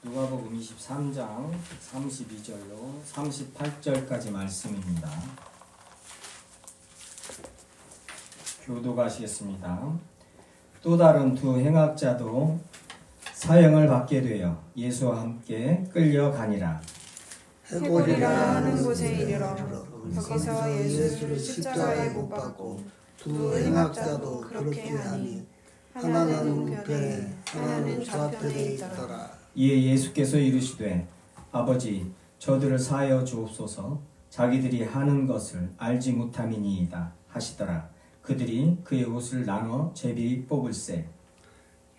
누가복음 23장 32절로 38절까지 말씀입니다. 교도가시겠습니다. 또 다른 두 행악자도 사형을 받게 되어 예수와 함께 끌려가니라. 해골이라 하는 곳에 이르러 거기서 예수를 십자가에 못 박고 두 행악자도 그렇게 하니 하나는 우편에 하나는 좌편에 있더라. 이에 예수께서 이르시되 아버지 저들을 사하여 주옵소서 자기들이 하는 것을 알지 못함이니이다 하시더라. 그들이 그의 옷을 나눠 제비 뽑을세.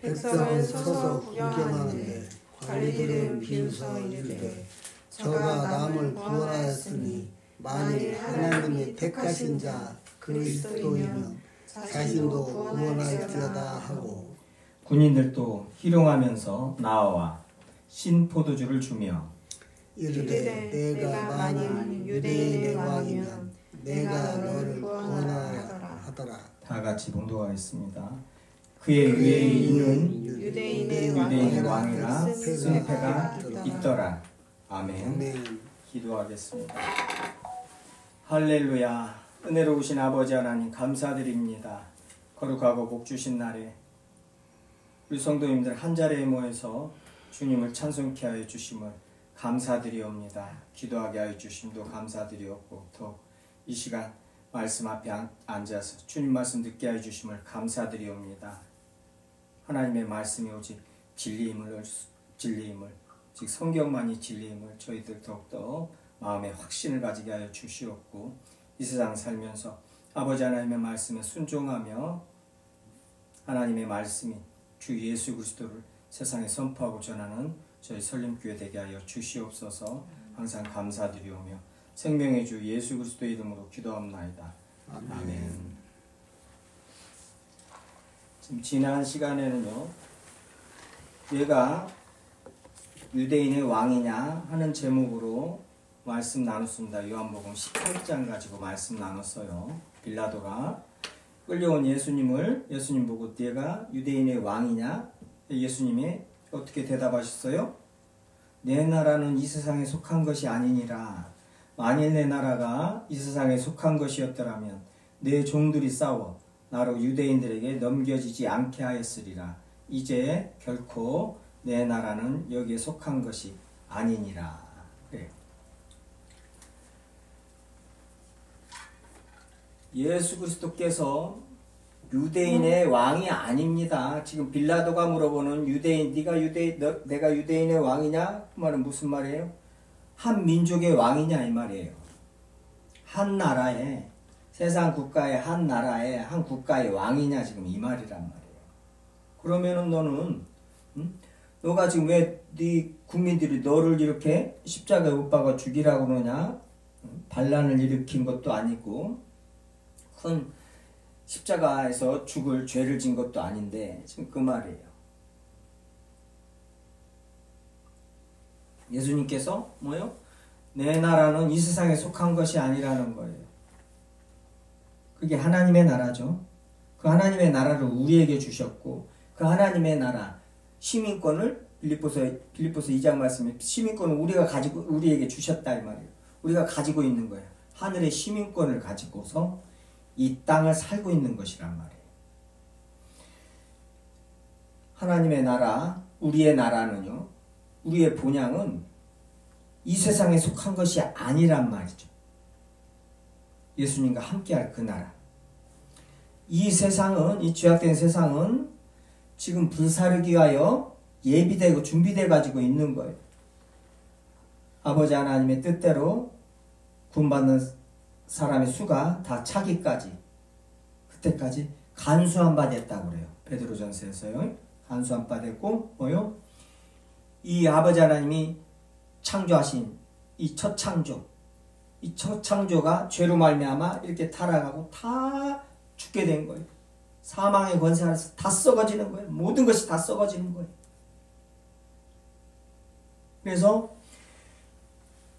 백성은 서서 구경하는데 관리들은 비웃어 이르되 저가 남을 구원하였으니 만일 하나님이 택하신 자 그리스도이면 자신도 구원할지어다 하고 군인들도 희롱하면서 나와 신 포도주를 주며 이르되 내가 만일 유대인의 왕이면 내가 너를 구원하라 하더라. 다 같이 봉독하겠습니다. 그의 위에 있는 유대인의 왕이라 승패가 있더라. 아멘. 기도하겠습니다. 할렐루야. 은혜로우신 아버지 하나님 감사드립니다. 거룩하고 복 주신 날에 우리 성도님들 한자리에 모여서 주님을 찬송케 하여 주심을 감사드리옵니다. 기도하게 하여 주심도 감사드리옵고 또 이 시간 말씀 앞에 앉아서 주님 말씀 듣게 하여 주심을 감사드리옵니다. 하나님의 말씀이 오직 진리임을 즉 성경만이 진리임을 저희들 더욱더 마음에 확신을 가지게 하여 주시옵고 이 세상 살면서 아버지 하나님의 말씀에 순종하며 하나님의 말씀이 주 예수 그리스도를 세상에 선포하고 전하는 저희 설림교회 되게 하여 주시옵소서. 항상 감사드리오며 생명의 주 예수 그리스도의 이름으로 기도합나이다. 아멘. 지금 지난 시간에는요, 얘가 유대인의 왕이냐 하는 제목으로 말씀 나눴습니다. 요한복음 18장 가지고 말씀 나눴어요. 빌라도가 끌려온 예수님 보고 네가 유대인의 왕이냐? 예수님이 어떻게 대답하셨어요? 내 나라는 이 세상에 속한 것이 아니니라. 만일 내 나라가 이 세상에 속한 것이었더라면 내 종들이 싸워 나로 유대인들에게 넘겨지지 않게 하였으리라. 이제 결코 내 나라는 여기에 속한 것이 아니니라. 그래요. 예수 그리스도께서 유대인의 왕이 아닙니다. 지금 빌라도가 물어보는 유대인, 내가 유대인의 왕이냐? 그 말은 무슨 말이에요? 한 민족의 왕이냐 이 말이에요. 한 나라의, 세상 국가의 한 나라의 한 국가의 왕이냐 지금 이 말이란 말이에요. 그러면은 너는 너가 지금 왜 네 국민들이 너를 이렇게 십자가에 못 박아 죽이라고 그러냐? 반란을 일으킨 것도 아니고 큰 십자가에서 죽을 죄를 진 것도 아닌데 지금 그 말이에요. 예수님께서 뭐요? 내 나라는 이 세상에 속한 것이 아니라는 거예요. 그게 하나님의 나라죠. 그 하나님의 나라를 우리에게 주셨고 그 하나님의 나라 시민권을 빌립보서 2장 말씀에 시민권을 우리에게 주셨다 이 말이에요. 우리가 가지고 있는 거예요. 하늘의 시민권을 가지고서 이 땅을 살고 있는 것이란 말이에요. 하나님의 나라, 우리의 나라는요, 우리의 본향은 이 세상에 속한 것이 아니란 말이죠. 예수님과 함께할 그 나라. 이 세상은, 이 죄악된 세상은 지금 불사르기 위하여 예비되고 준비되어 가지고 있는 거예요. 아버지 하나님의 뜻대로 구원받는 사람의 수가 다 차기까지 그때까지 간수한 바 됐다고 그래요. 베드로전서에서요. 간수한 바 됐고 뭐요? 이 아버지 하나님이 창조하신 이 첫 창조가 죄로 말미암아 이렇게 타락하고 다 죽게 된 거예요. 사망의 권세 아래서 다 썩어지는 거예요. 모든 것이 다 썩어지는 거예요. 그래서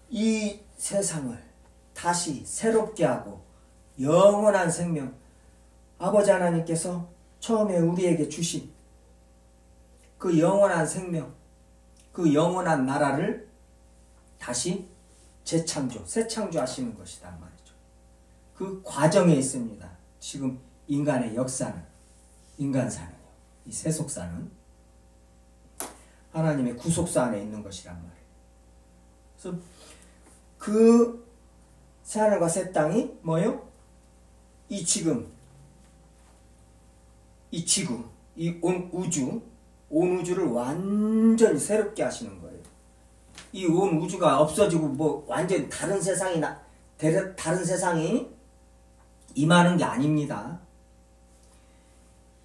이 세상을 다시 새롭게 하고 영원한 생명 아버지 하나님께서 처음에 우리에게 주신 그 영원한 생명 그 영원한 나라를 다시 재창조, 새 창조하시는 것이란 말이죠. 그 과정에 있습니다. 지금 인간의 역사는, 인간사는요, 이 세속사는 하나님의 구속사 안에 있는 것이란 말이에요. 그래서 그 새하늘과 새 땅이 뭐예요? 이 지금, 이 지구, 이 온 우주를 완전히 새롭게 하시는 거예요. 이 온 우주가 없어지고 뭐 완전 다른 세상이 임하는 게 아닙니다.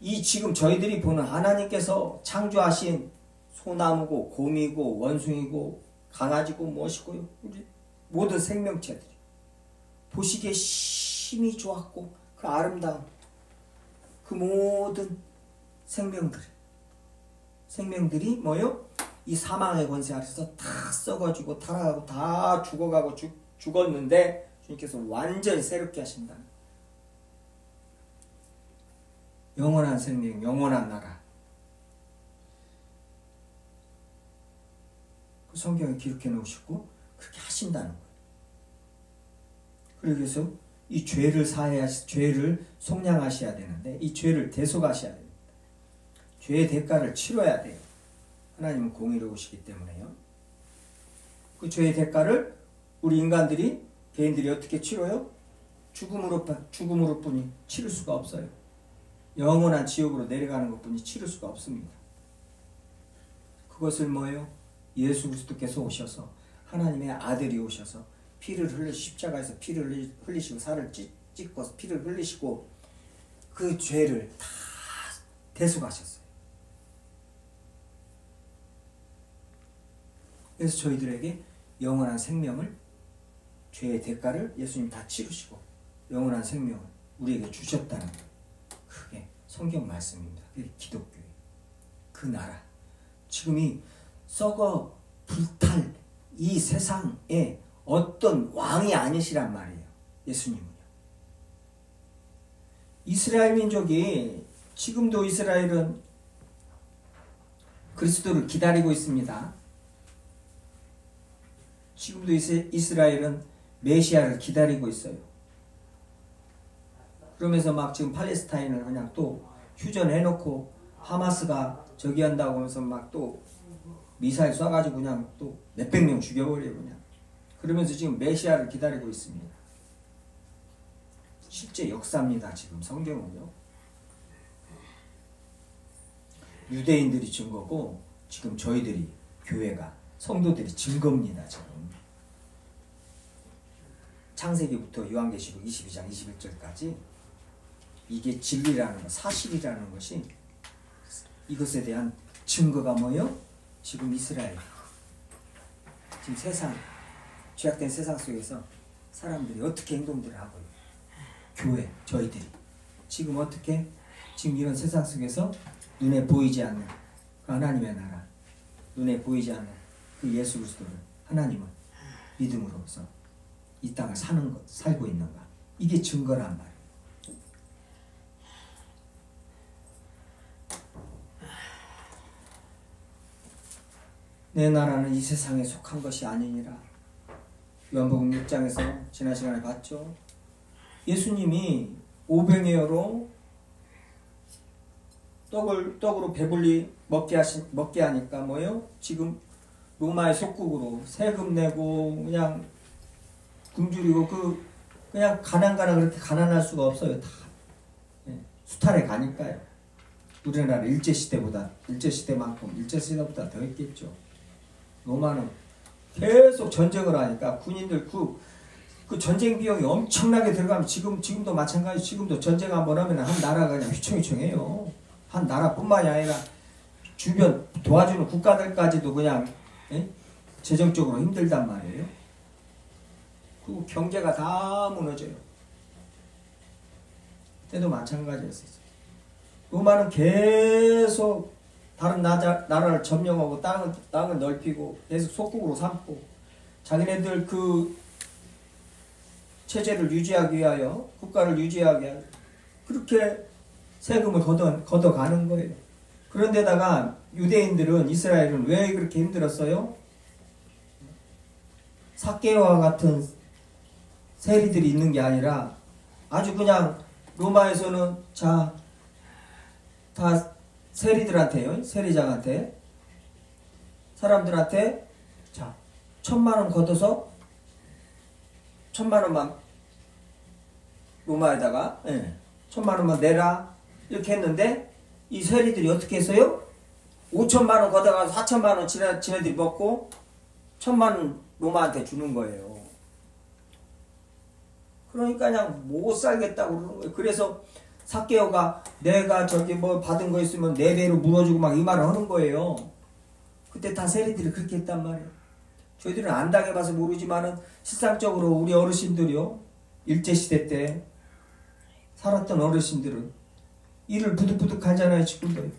이 지금 저희들이 보는 하나님께서 창조하신 소나무고 곰이고 원숭이고 강아지고 무엇이고요, 우리 모든 생명체들이 보시기에 심히 좋았고 그 아름다운 그 모든 생명들이 뭐요? 이 사망의 권세 아래서 다 썩어지고 타락하고 다 죽어가고 죽었는데 주님께서 완전히 새롭게 하신다. 영원한 생명, 영원한 나라. 그 성경에 기록해 놓으시고 그렇게 하신다는 거예요. 그래서 이 죄를 죄를 속량하셔야 되는데 이 죄를 대속하셔야 됩니다. 죄의 대가를 치러야 돼요. 하나님은 공의로우시기 때문에요. 그 죄의 대가를 우리 인간들이, 개인들이 어떻게 치러요? 죽음으로 뿐이 치를 수가 없어요. 영원한 지옥으로 내려가는 것뿐이 치를 수가 없습니다. 그것을 뭐예요? 예수 그리스도께서 오셔서, 하나님의 아들이 오셔서 피를 십자가에서 피를 흘리시고 살을 찢고 피를 흘리시고 그 죄를 다 대속하셨어요. 그래서 저희들에게 영원한 생명을, 죄의 대가를 예수님 다 치르시고 영원한 생명을 우리에게 주셨다는 거예요. 그게 성경 말씀입니다. 그게 기독교예요. 그 나라, 지금 이 썩어 불탈 이 세상에 어떤 왕이 아니시란 말이에요. 예수님은요. 이스라엘 민족이, 지금도 이스라엘은 그리스도를 기다리고 있습니다. 지금도 이스라엘은 메시아를 기다리고 있어요. 그러면서 막 지금 팔레스타인을 그냥 또 휴전해놓고 하마스가 저기 한다고 하면서 막 또 미사일 쏴가지고 그냥 또 몇백 명 죽여버려요. 그냥. 그러면서 지금 메시아를 기다리고 있습니다. 실제 역사입니다. 지금 성경은요. 유대인들이 증거고 지금 저희들이, 교회가, 성도들이 증거입니다. 지금. 창세기부터 요한계시록 22장 21절까지 이게 진리라는 것, 사실이라는 것이, 이것에 대한 증거가 뭐예요? 지금 이스라엘, 지금 세상, 죄악된 세상 속에서 사람들이 어떻게 행동들을 하고요. 교회, 저희들이 지금 어떻게, 지금 이런 세상 속에서 눈에 보이지 않는 그 하나님의 나라, 눈에 보이지 않는 그 예수 그리스도를 하나님은 믿음으로써 이 땅을 살고 있는가, 이게 증거란 말이에요. 내 나라는 이 세상에 속한 것이 아니니라. 요한복음 6장에서 지난 시간에 봤죠. 예수님이 오병이어로 떡으로 배불리 먹게 하니까 뭐예요? 지금 로마의 속국으로 세금 내고 그냥 굶주리고 그냥 가난가나 그렇게 가난할 수가 없어요. 다 수탈에 가니까요. 우리나라 일제시대보다 더 했겠죠. 로마는 계속 전쟁을 하니까 군인들 그 전쟁 비용이 엄청나게 들어가면 지금도 마찬가지. 지금도 전쟁 한번 하면 한 나라가 그냥 휘청휘청해요. 한 나라뿐만이 아니라 주변 도와주는 국가들까지도 그냥 재정적으로 힘들단 말이에요. 그리고 경제가 다 무너져요. 그때도 마찬가지였었어요. 로마는 계속 다른 나라를 점령하고 땅을 넓히고 계속 속국으로 삼고 자기네들 그 체제를 유지하기 위하여, 국가를 유지하기 위하여 그렇게 세금을 걷어가는 거예요. 그런데다가 유대인들은, 이스라엘은 왜 그렇게 힘들었어요? 삭개오와 같은 세리들이 있는 게 아니라 아주 그냥 로마에서는 다 세리들한테요, 세리장한테, 사람들한테 1,000,000원 걷어서 1,000,000원만 로마에다가 1,000,000원만 내라 이렇게 했는데, 이 세리들이 어떻게 했어요? 5,000,000원 걷어가서 4,000,000원 지네들이 먹고 1,000,000원 로마한테 주는 거예요. 그러니까 그냥 못 살겠다고 그러는 거예요. 그래서 삭개오가 내가 저기 뭐 받은 거 있으면 4배로 물어주고 막 이 말을 하는 거예요. 그때 다 세리들이 그렇게 했단 말이에요. 저희들은 안 당해봐서 모르지만은 실상적으로 우리 어르신들이요, 일제시대 때 살았던 어르신들은 일을 부득부득 하잖아요. 지금도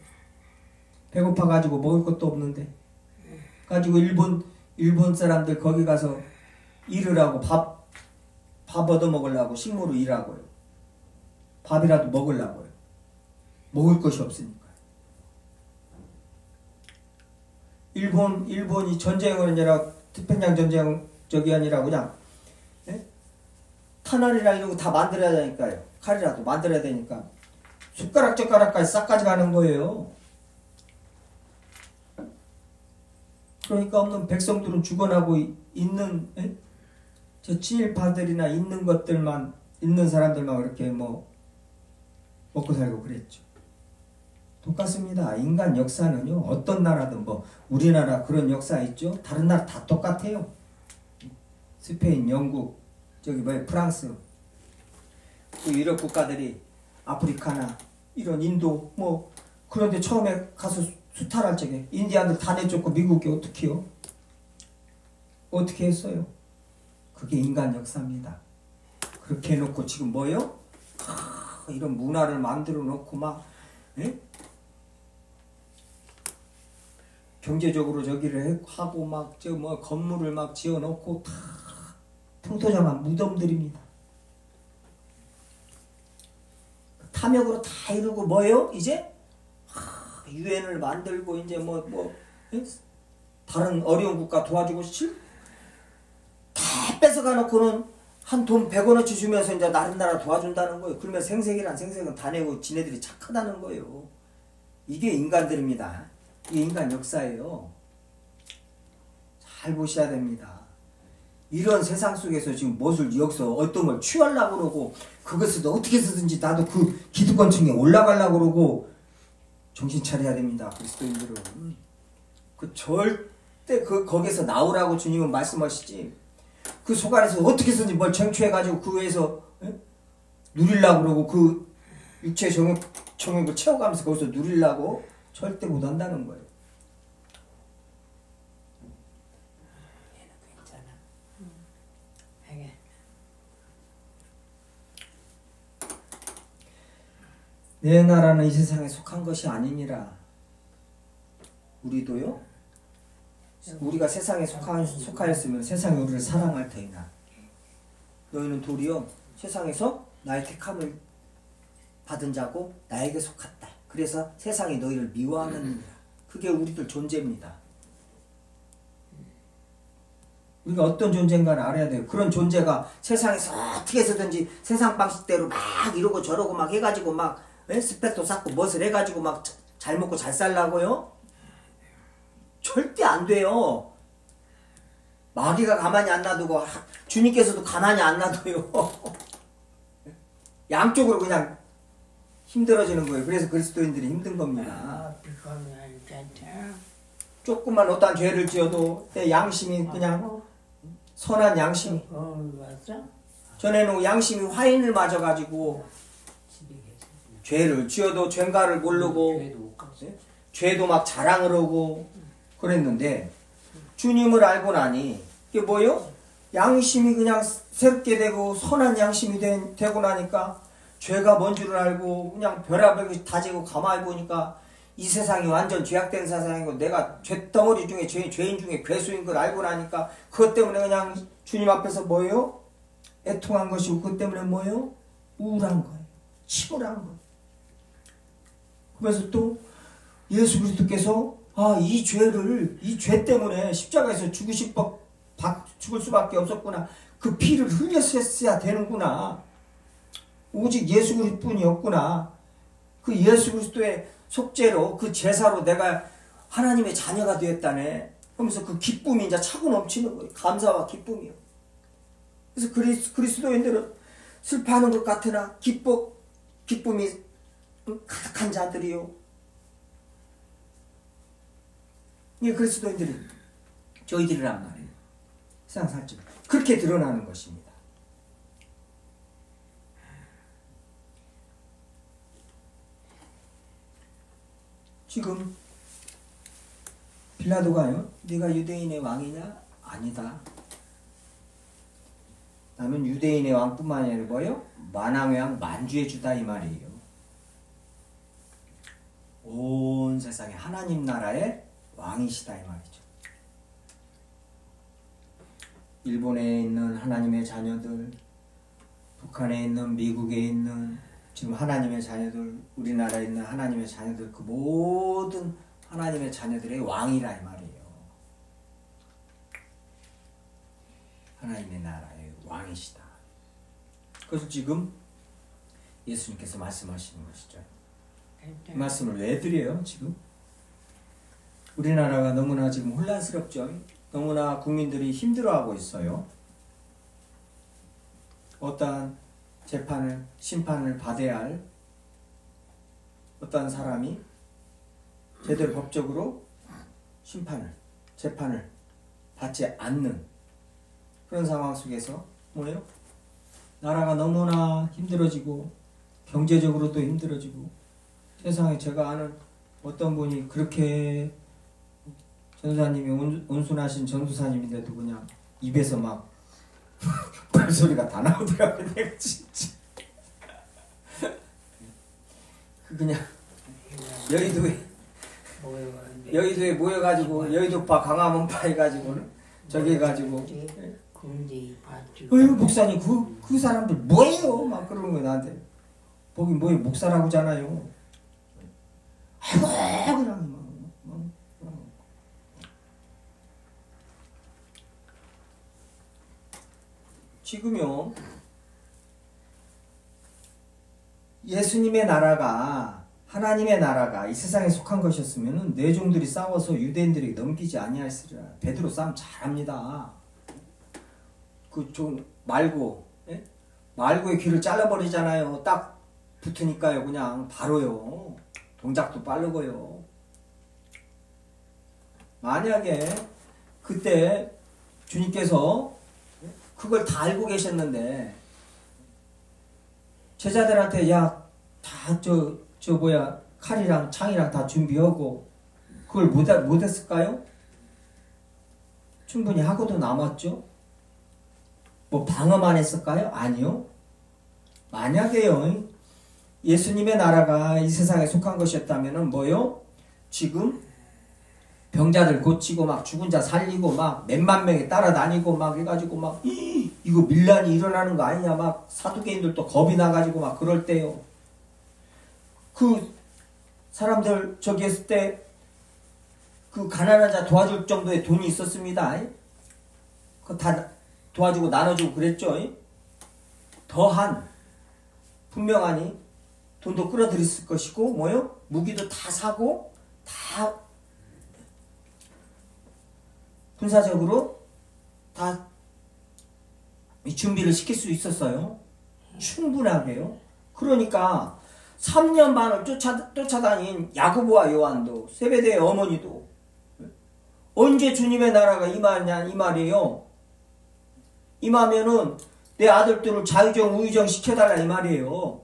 배고파가지고 먹을 것도 없는데 가지고 일본 사람들 거기 가서 일을 하고 밥 얻어 먹으려고 식모로 일하고요. 밥이라도 먹으려고요. 먹을 것이 없으니까. 일본이 전쟁을 아니라 태평양 전쟁 저기 아니라 그냥 탄알이랑 이런 거 다 만들어야 되니까요. 칼이라도 만들어야 되니까 숟가락까지 싹 가져가는 거예요. 그러니까 없는 백성들은 죽어나고 있는 저 친일파들이나 있는 것들만, 있는 사람들만 그렇게 뭐 먹고 살고 그랬죠. 똑같습니다. 인간 역사는요, 어떤 나라든 뭐 우리나라 그런 역사 있죠. 다른 나라 다 똑같아요. 스페인, 영국, 저기 프랑스, 그 유럽 국가들이 아프리카나 이런 인도 뭐 그런데 처음에 가서 수탈할 적에 인디안들 다 내쫓고 미국이 어떻게요? 어떻게 했어요? 그게 인간 역사입니다. 그렇게 해놓고 지금 뭐요? 이런 문화를 만들어 놓고 막 경제적으로 저기를 하고 막 저 뭐 건물을 막 지어 놓고 다 풍토장한 무덤들입니다. 탐욕으로 다 이루고 뭐요? 이제 유엔을 만들고 이제 다른 어려운 국가 도와주고 다 뺏어가 놓고는 한 돈 100원어치 주면서 이제 다른 나라 도와준다는 거예요. 그러면 생색이란 생색은 다 내고 지네들이 착하다는 거예요. 이게 인간들입니다. 이게 인간 역사예요. 잘 보셔야 됩니다. 이런 세상 속에서 지금 무엇을 여기서 어떤 걸 취하려고 그러고 그것을 어떻게 쓰든지 나도 그 기득권층에 올라가려고 그러고 정신 차려야 됩니다. 그리스도인들은. 절대 거기서 나오라고 주님은 말씀하시지. 그 속 안에서 어떻게 쓰든지 뭘 쟁취해가지고 그 위에서 누리려고 그러고 그 육체 정욕을 채워가면서 거기서 누리려고 절대 못한다는 거예요. 내 나라는 이 세상에 속한 것이 아니니라. 우리도요. 우리가 세상에 속하였으면 세상이 우리를 사랑할 터이나 너희는 도리어 세상에서 나의 택함을 받은 자고 나에게 속았다. 그래서 세상이 너희를 미워하느니라. 그게 우리들 존재입니다. 우리가 어떤 존재인가를 알아야 돼요. 그런 존재가 세상에서 어떻게 해서든지 세상 방식대로 막 이러고 저러고 막 해가지고 막 스펙도 쌓고 멋을 해가지고 막 잘 먹고 잘 살라고요? 절대 안 돼요. 마귀가 가만히 안 놔두고 주님께서도 가만히 안 놔둬요. 양쪽으로 그냥 힘들어지는 거예요. 그래서 그리스도인들이 힘든 겁니다. 조금만 어떠한 죄를 지어도 내 양심이 그냥 선한 양심이 전에는 양심이 화인을 맞아가지고 죄를 지어도 죄가를 모르고 죄도 막 자랑을 하고 그랬는데 주님을 알고 나니 이게 뭐요? 양심이 그냥 새롭게 되고 선한 양심이 되고 나니까 죄가 뭔 줄을 알고 그냥 별의별 다지고 가만히 보니까 이 세상이 완전 죄악된 세상이고 내가 죄덩어리 중에 죄인 중에 괴수인 걸 알고 나니까 그것 때문에 그냥 주님 앞에서 뭐예요? 애통한 것이고 그것 때문에 뭐예요? 우울한 거예요. 침울한 거예요. 그래서 또 예수 그리스도께서 이 죄 때문에 십자가에서 죽을 수밖에 없었구나. 그 피를 흘렸어야 되는구나. 오직 예수 그리스도뿐이었구나. 그 예수 그리스도의 속죄로, 그 제사로 내가 하나님의 자녀가 되었다네. 그러면서 그 기쁨이 이제 차고 넘치는 거예요. 감사와 기쁨이요. 그래서 그리스도인들은 슬퍼하는 것 같으나 기쁨이 가득한 자들이요. 이게 그리스도인들이 저희들이란 말이에요. 세상 살짝 그렇게 드러나는 것입니다. 지금 빌라도가요, 네가 유대인의 왕이냐? 아니다. 나는 유대인의 왕뿐만 아니라 뭐예요? 만왕의 왕 만주의 주다, 이 말이에요. 온 세상에 하나님 나라의 왕이시다, 이 말이죠. 일본에 있는 하나님의 자녀들, 북한에 있는, 미국에 있는 지금 하나님의 자녀들, 우리나라에 있는 하나님의 자녀들, 그 모든 하나님의 자녀들의 왕이라 이 말이에요. 하나님의 나라의 왕이시다. 그래서 지금 예수님께서 말씀하시는 것이죠. 이 말씀을 왜 드려요, 지금? 우리나라가 너무나 지금 혼란스럽죠. 너무나 국민들이 힘들어하고 있어요. 어떠한 심판을 받아야 할 어떠한 사람이 제대로 법적으로 재판을 받지 않는 그런 상황 속에서 뭐예요? 나라가 너무나 힘들어지고 경제적으로도 힘들어지고 세상에 제가 아는 어떤 분이 그렇게 전도사님이 온순하신 전도사님인데도 그냥 입에서 막 발소리가 다 나오더라고요. 내가 진짜 그냥 여의도에 모여가지고 여의도파 강화문파 해가지고는 저기 해가지고 목사님 그 사람들 뭐예요? 막 그러는 거예요. 나한테. 보긴 뭐예요? 목사라고잖아요. 아이고 그냥 지금요, 예수님의 나라가, 하나님의 나라가 이 세상에 속한 것이었으면 내 종들이 싸워서 유대인들에게 넘기지 아니하였으리라. 베드로 싸움 잘합니다. 좀 말고의 귀를 잘라버리잖아요. 딱 붙으니까요. 그냥 바로요. 동작도 빠르고요. 만약에 그때 주님께서 그걸 다 알고 계셨는데 제자들한테 다 칼이랑 창이랑 다 준비하고 그걸 못했을까요? 충분히 하고도 남았죠. 뭐 방어만 했을까요? 아니요. 만약에요, 예수님의 나라가 이 세상에 속한 것이었다면은 뭐요? 지금 병자들 고치고 막 죽은 자 살리고 막 몇만 명이 따라다니고 막 해가지고 막 이거 밀란이 일어나는 거 아니냐 막 사두개인들도 겁이 나가지고 막 그럴 때요. 그 사람들 저기 했을 때 그 가난한 자 도와줄 정도의 돈이 있었습니다. 그거 다 도와주고 나눠주고 그랬죠. 더한 분명하니 돈도 끌어들였을 것이고 뭐요? 무기도 다 사고 다 군사적으로 다 준비를 시킬 수 있었어요. 충분하게요. 그러니까 3년 반을 쫓아다닌 야고보와 요한도 세베대의 어머니도 언제 주님의 나라가 임하냐 이 말이에요. 임하면은 내 아들들을 자유정 우유정 시켜달라 이 말이에요.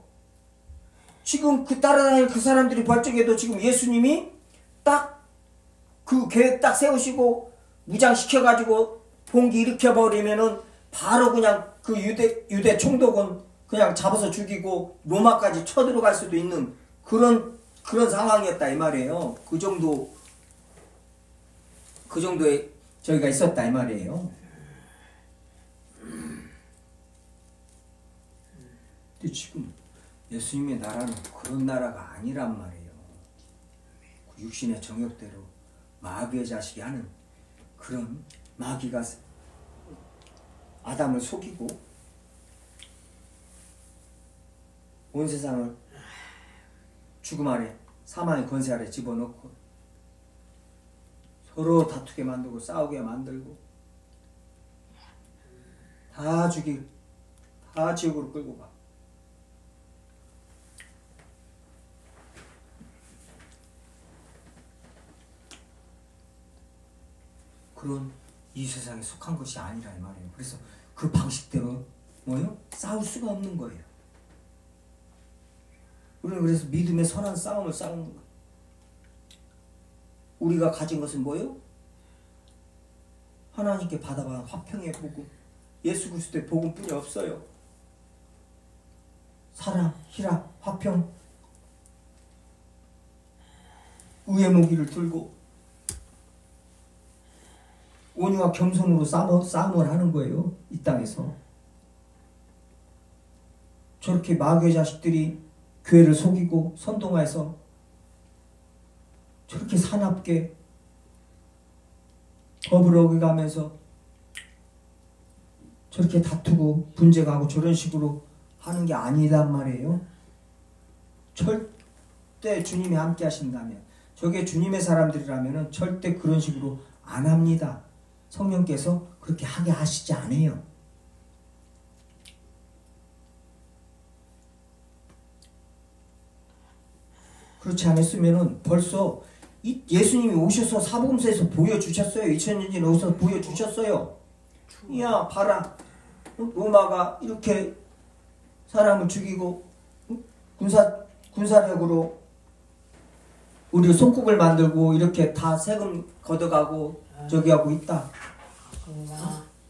지금 그 따라다니는 그 사람들이 벌적에도 지금 예수님이 딱 그 계획 딱 세우시고 무장시켜가지고 봉기 일으켜버리면은 바로 그냥 그 유대 총독은 그냥 잡아서 죽이고 로마까지 쳐들어갈 수도 있는 그런 상황이었다 이 말이에요. 그 정도의 저희가 있었다 이 말이에요. 근데 지금 예수님의 나라는 그런 나라가 아니란 말이에요. 그 육신의 정욕대로 마귀의 자식이 하는 그런, 마귀가 아담을 속이고 온 세상을 죽음 아래, 사망의 권세 아래 집어넣고 서로 다투게 만들고 싸우게 만들고 다 지옥으로 끌고 가. 그런 이 세상에 속한 것이 아니라 이 말이에요. 그래서 그 방식대로 뭐요? 싸울 수가 없는 거예요. 우리는 그래서 믿음의 선한 싸움을 싸우는 거예요. 우리가 가진 것은 뭐예요? 하나님께 받아본 화평의 복음, 예수 그리스도의 복음뿐이 없어요. 사랑, 희락, 화평, 의의 무기를 들고 온유와 겸손으로 싸움을 하는 거예요. 이 땅에서. 저렇게 마귀의 자식들이 교회를 속이고 선동해서 저렇게 사납게 법을 어겨가면서 저렇게 다투고 분쟁하고 저런 식으로 하는 게 아니란 말이에요. 절대 주님이 함께 하신다면, 저게 주님의 사람들이라면 절대 그런 식으로 안 합니다. 성령께서 그렇게 하게 하시지 않아요. 그렇지 않았으면 벌써 예수님이 오셔서 사복음서에서 보여주셨어요. 2000년 전에 오셔서 보여주셨어요. 야 봐라, 로마가 이렇게 사람을 죽이고 군사력으로 우리 손국을 만들고 이렇게 다 세금 걷어가고 저기 하고 있다.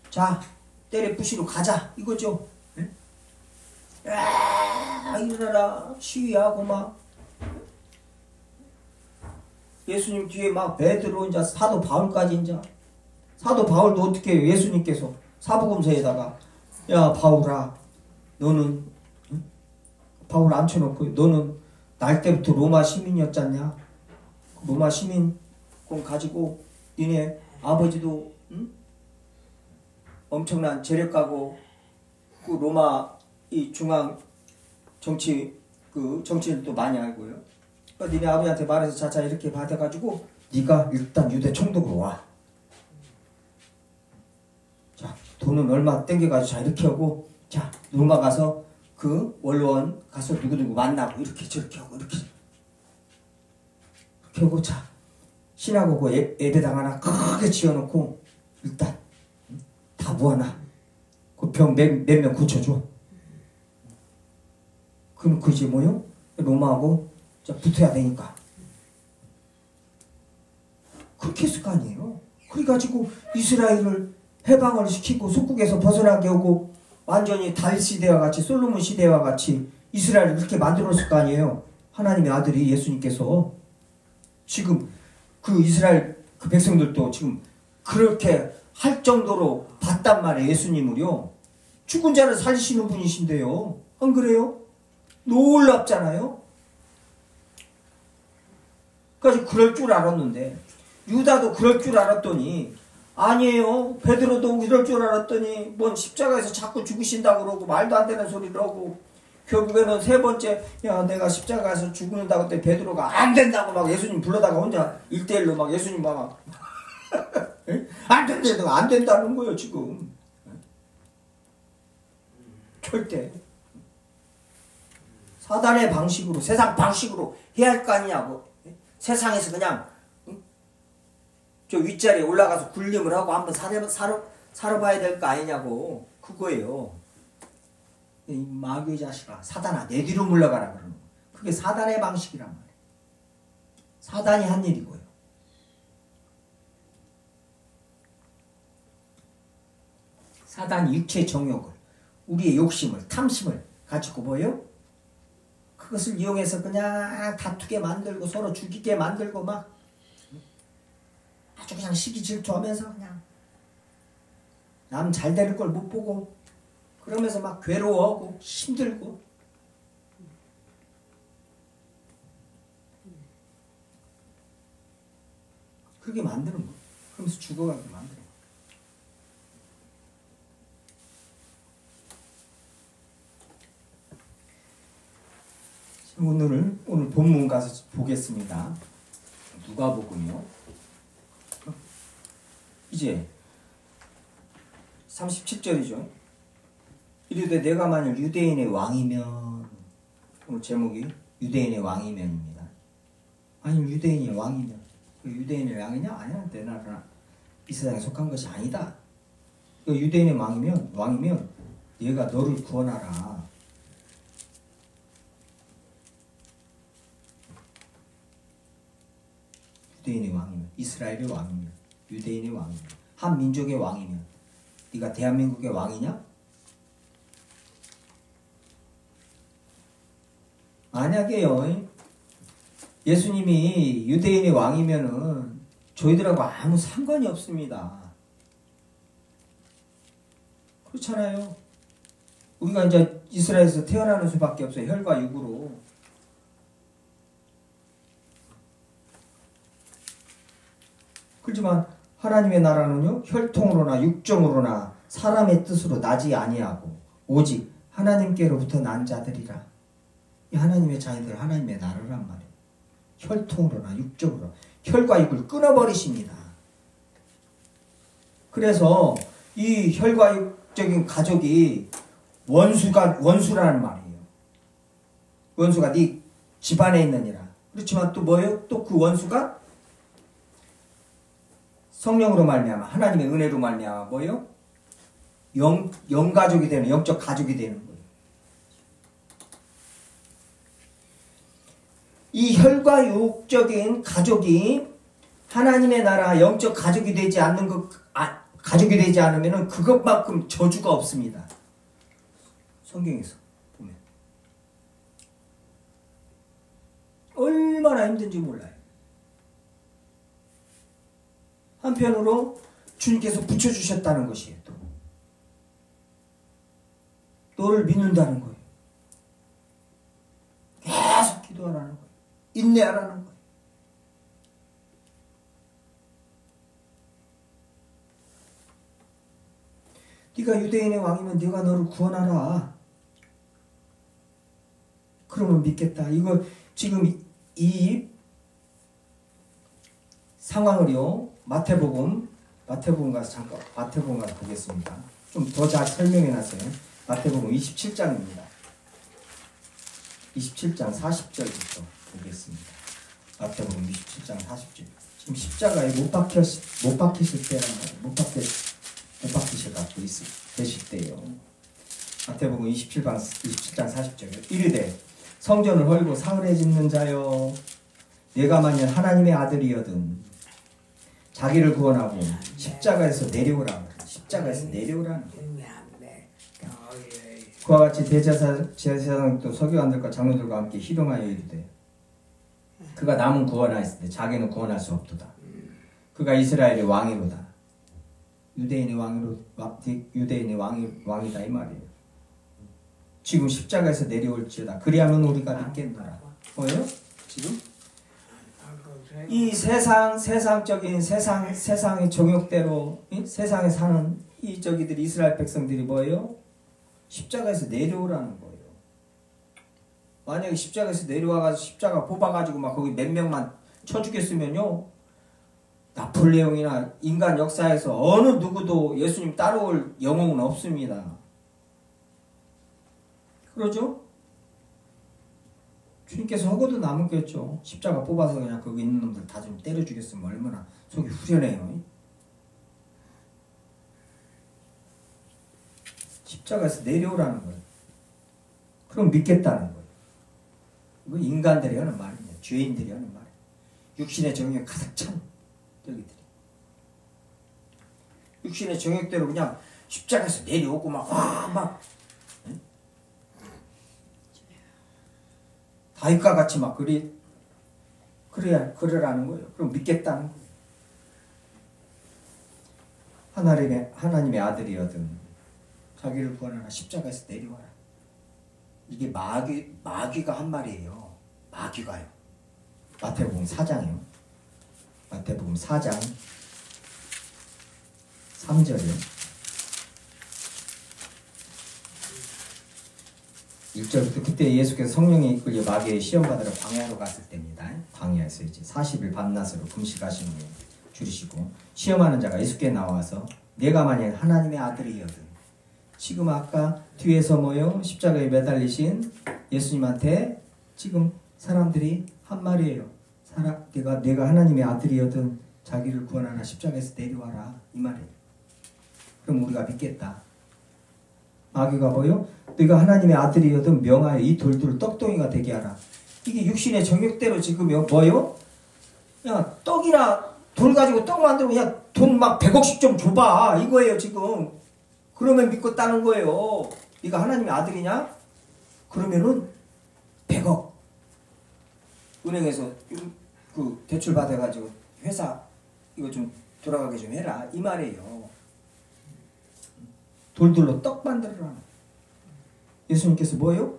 자, 때려 부시러 가자 이거죠. 일어나라 시위하고 막 예수님 뒤에 막 베드로 이제 사도 바울까지 이제 사도 바울도 어떻게 해요? 예수님께서 사복음서에다가 야 바울아 너는 바울 앉혀놓고 너는 날 때부터 로마 시민이었잖냐? 로마 시민권 가지고 니네 아버지도 엄청난 재력가고 그 로마 이 중앙 정치 정치인도 많이 알고요. 그러니까 니네 아버지한테 말해서 자자 이렇게 받아가지고 네가 일단 유대 총독으로 와. 자 돈은 얼마 땡겨가지고 자 이렇게 하고 자 로마 가서 그 원로원 가서 누구누구 만나고 이렇게 저렇게 하고 이렇게 하고 자 신하고 예배당 하나 크게 지어놓고 일단 다 모아놔. 그 병 몇 명 고쳐줘. 그럼 그 이제 뭐요? 로마하고 붙어야 되니까. 그렇게 했을 거 아니에요. 그래가지고 이스라엘을 해방을 시키고 속국에서 벗어나게 하고 완전히 다윗 시대와 같이 솔로몬 시대와 같이 이스라엘을 그렇게 만들었을 거 아니에요. 하나님의 아들이 예수님께서 지금 그 이스라엘 그 백성들도 지금 그렇게 할 정도로 봤단 말이에요. 예수님을요. 죽은 자를 살리시는 분이신데요. 안 그래요? 놀랍잖아요. 그래서 그럴 줄 알았는데 유다도 그럴 줄 알았더니 아니에요. 베드로도 이럴 줄 알았더니 뭔 십자가에서 자꾸 죽으신다고 그러고 말도 안 되는 소리를 하고 결국에는 세 번째 야 내가 십자가에서 죽는다고 했더니 베드로가 안 된다고 막 예수님 불러다가 혼자 1대1로 막 예수님 막 안 된다고 안 된다는 거예요 지금. 절대 사단의 방식으로 세상 방식으로 해야 할 거 아니냐고. 세상에서 그냥 저 윗자리에 올라가서 군림을 하고 한번 살아봐야 될 거 아니냐고. 그거예요. 이 마귀의 자식아 사단아 내 뒤로 물러가라 그러는 거예요. 그게 사단의 방식이란 말이에요. 사단이 한 일이고요. 사단이 육체의 정욕을 우리의 욕심을 탐심을 가지고 뭐예요? 그것을 이용해서 그냥 다투게 만들고 서로 죽이게 만들고 막 아주 그냥 시기 질투하면서 그냥 남 잘 되는 걸 못 보고 그러면서 막 괴로워하고 힘들고 그렇게 만드는 거예요. 그러면서 죽어가게 만드는 거예요. 오늘 본문 가서 보겠습니다. 누가복음이요. 이제 37절이죠. 이르되 내가 만일 유대인의 왕이면, 오늘 제목이 유대인의 왕이면입니다. 아니 유대인이 왕이면, 유대인의 왕이냐? 아니야. 내 나라 이 세상에 속한 것이 아니다. 유대인의 왕이면 얘가 너를 구원하라. 유대인의 왕이면, 이스라엘의 왕이면, 유대인의 왕이면, 한 민족의 왕이면, 네가 대한민국의 왕이냐? 만약에요, 예수님이 유대인의 왕이면은 저희들하고 아무 상관이 없습니다. 그렇잖아요. 우리가 이제 이스라엘에서 태어나는 수밖에 없어요. 혈과 육으로. 그렇지만 하나님의 나라는요, 혈통으로나 육정으로나 사람의 뜻으로 나지 아니하고 오직 하나님께로부터 난 자들이라. 이 하나님의 자녀들, 하나님의 나라란 말이에요. 혈통으로나 육정으로 혈과 육을 끊어버리십니다. 그래서 이 혈과 육적인 가족이 원수라는 말이에요. 원수가 네 집안에 있느니라. 그렇지만 또 뭐예요? 또 그 원수가 성령으로 말미암아, 하나님의 은혜로 말미암아 뭐예요? 영가족이 되는, 영적 가족이 되는 거예요. 이 혈과 육적인 가족이 하나님의 나라 영적 가족이 되지 않는 가족이 되지 않으면 그것만큼 저주가 없습니다. 성경에서 보면 얼마나 힘든지 몰라요. 한편으로 주님께서 붙여주셨다는 것이에요. 또 너를 믿는다는 거예요. 계속 기도하라는 거예요. 인내하라는 거예요. 네가 유대인의 왕이면 네가 너를 구원하라. 그러면 믿겠다. 이거 지금 이 상황을요, 마태복음 가서 잠깐 마태복음 가서 보겠습니다. 좀 더 잘 설명해 놨어요. 마태복음 27장입니다. 27장 40절부터 보겠습니다. 마태복음 27장 40절. 지금 십자가에 못 박히실 때란 말이에요. 못 박히셔갖고 계실 때요. 마태복음 27장 40절. 이르되 성전을 헐고 사흘에 짓는 자여, 내가 만일 하나님의 아들이여든 자기를 구원하고 십자가에서 내려오라. 십자가에서 내려오라는 거예요. 그와 같이 대제사장도 서기관들과 장로들과 함께 희롱하여 이르되 그가 남은 구원하였으되 자기는 구원할 수 없도다. 그가 이스라엘의 왕이로다. 유대인의 왕이다 이 말이에요. 지금 십자가에서 내려올지어다. 그리하면 우리가 믿겠노라. 뭐예요? 지금 이 세상적인 세상의 정욕대로 세상에 사는 이 저기들이 이스라엘 백성들이 뭐예요? 십자가에서 내려오라는 거예요. 만약에 십자가에서 내려와가지고 십자가 뽑아가지고 막 거기 몇 명만 쳐 죽였으면요, 나폴레옹이나 인간 역사에서 어느 누구도 예수님 따라올 영웅은 없습니다. 그러죠? 주님께서 허고도 남았겠죠. 십자가 뽑아서 그냥 거기 있는 놈들 다 좀 때려 죽였으면 얼마나 속이 후련해요. 십자가에서 내려오라는 거예요. 그럼 믿겠다는 거예요. 이거 인간들이 하는 말입니다. 죄인들이 하는 말이에요. 육신의 정욕 가득 찬 저기들이. 육신의 정욕대로 그냥 십자가에서 내려오고 막 다윗과 같이 막 그러라는 거예요. 그럼 믿겠다는 거예요. 하나님의 아들이여든 자기를 구원하라. 십자가에서 내려와라. 이게 마귀가 한 말이에요. 마귀가요. 마태복음 4장이요. 마태복음 4장 3절이요. 1절부터 그때 예수께서 성령에 이끌려 마귀의 시험 받으러 광야로 갔을 때입니다. 광야에서 이제 40일 밤낮으로 금식하신 후에 줄이시고 시험하는 자가 예수께 나와서 내가 만약 하나님의 아들이거든. 지금 아까 뒤에서 모여 십자가에 매달리신 예수님한테 지금 사람들이 한 말이에요. 내가 하나님의 아들이거든 자기를 구원하라 십자가에서 내려와라 이 말이에요. 그럼 우리가 믿겠다. 마귀가 뭐요? 네가 하나님의 아들이거든 명하여 이 돌들을 떡덩이가 되게 하라. 이게 육신의 정욕대로 지금 뭐요? 그냥 떡이나 돌 가지고 떡 만들고 그냥 돈 막 100억씩 좀 줘봐 이거예요 지금. 그러면 믿겠다는 거예요. 네가 하나님의 아들이냐? 그러면은 100억 은행에서 그 대출 받아가지고 회사 이거 좀 돌아가게 좀 해라 이 말이에요. 돌들로 떡 만들어라. 예수님께서 뭐예요?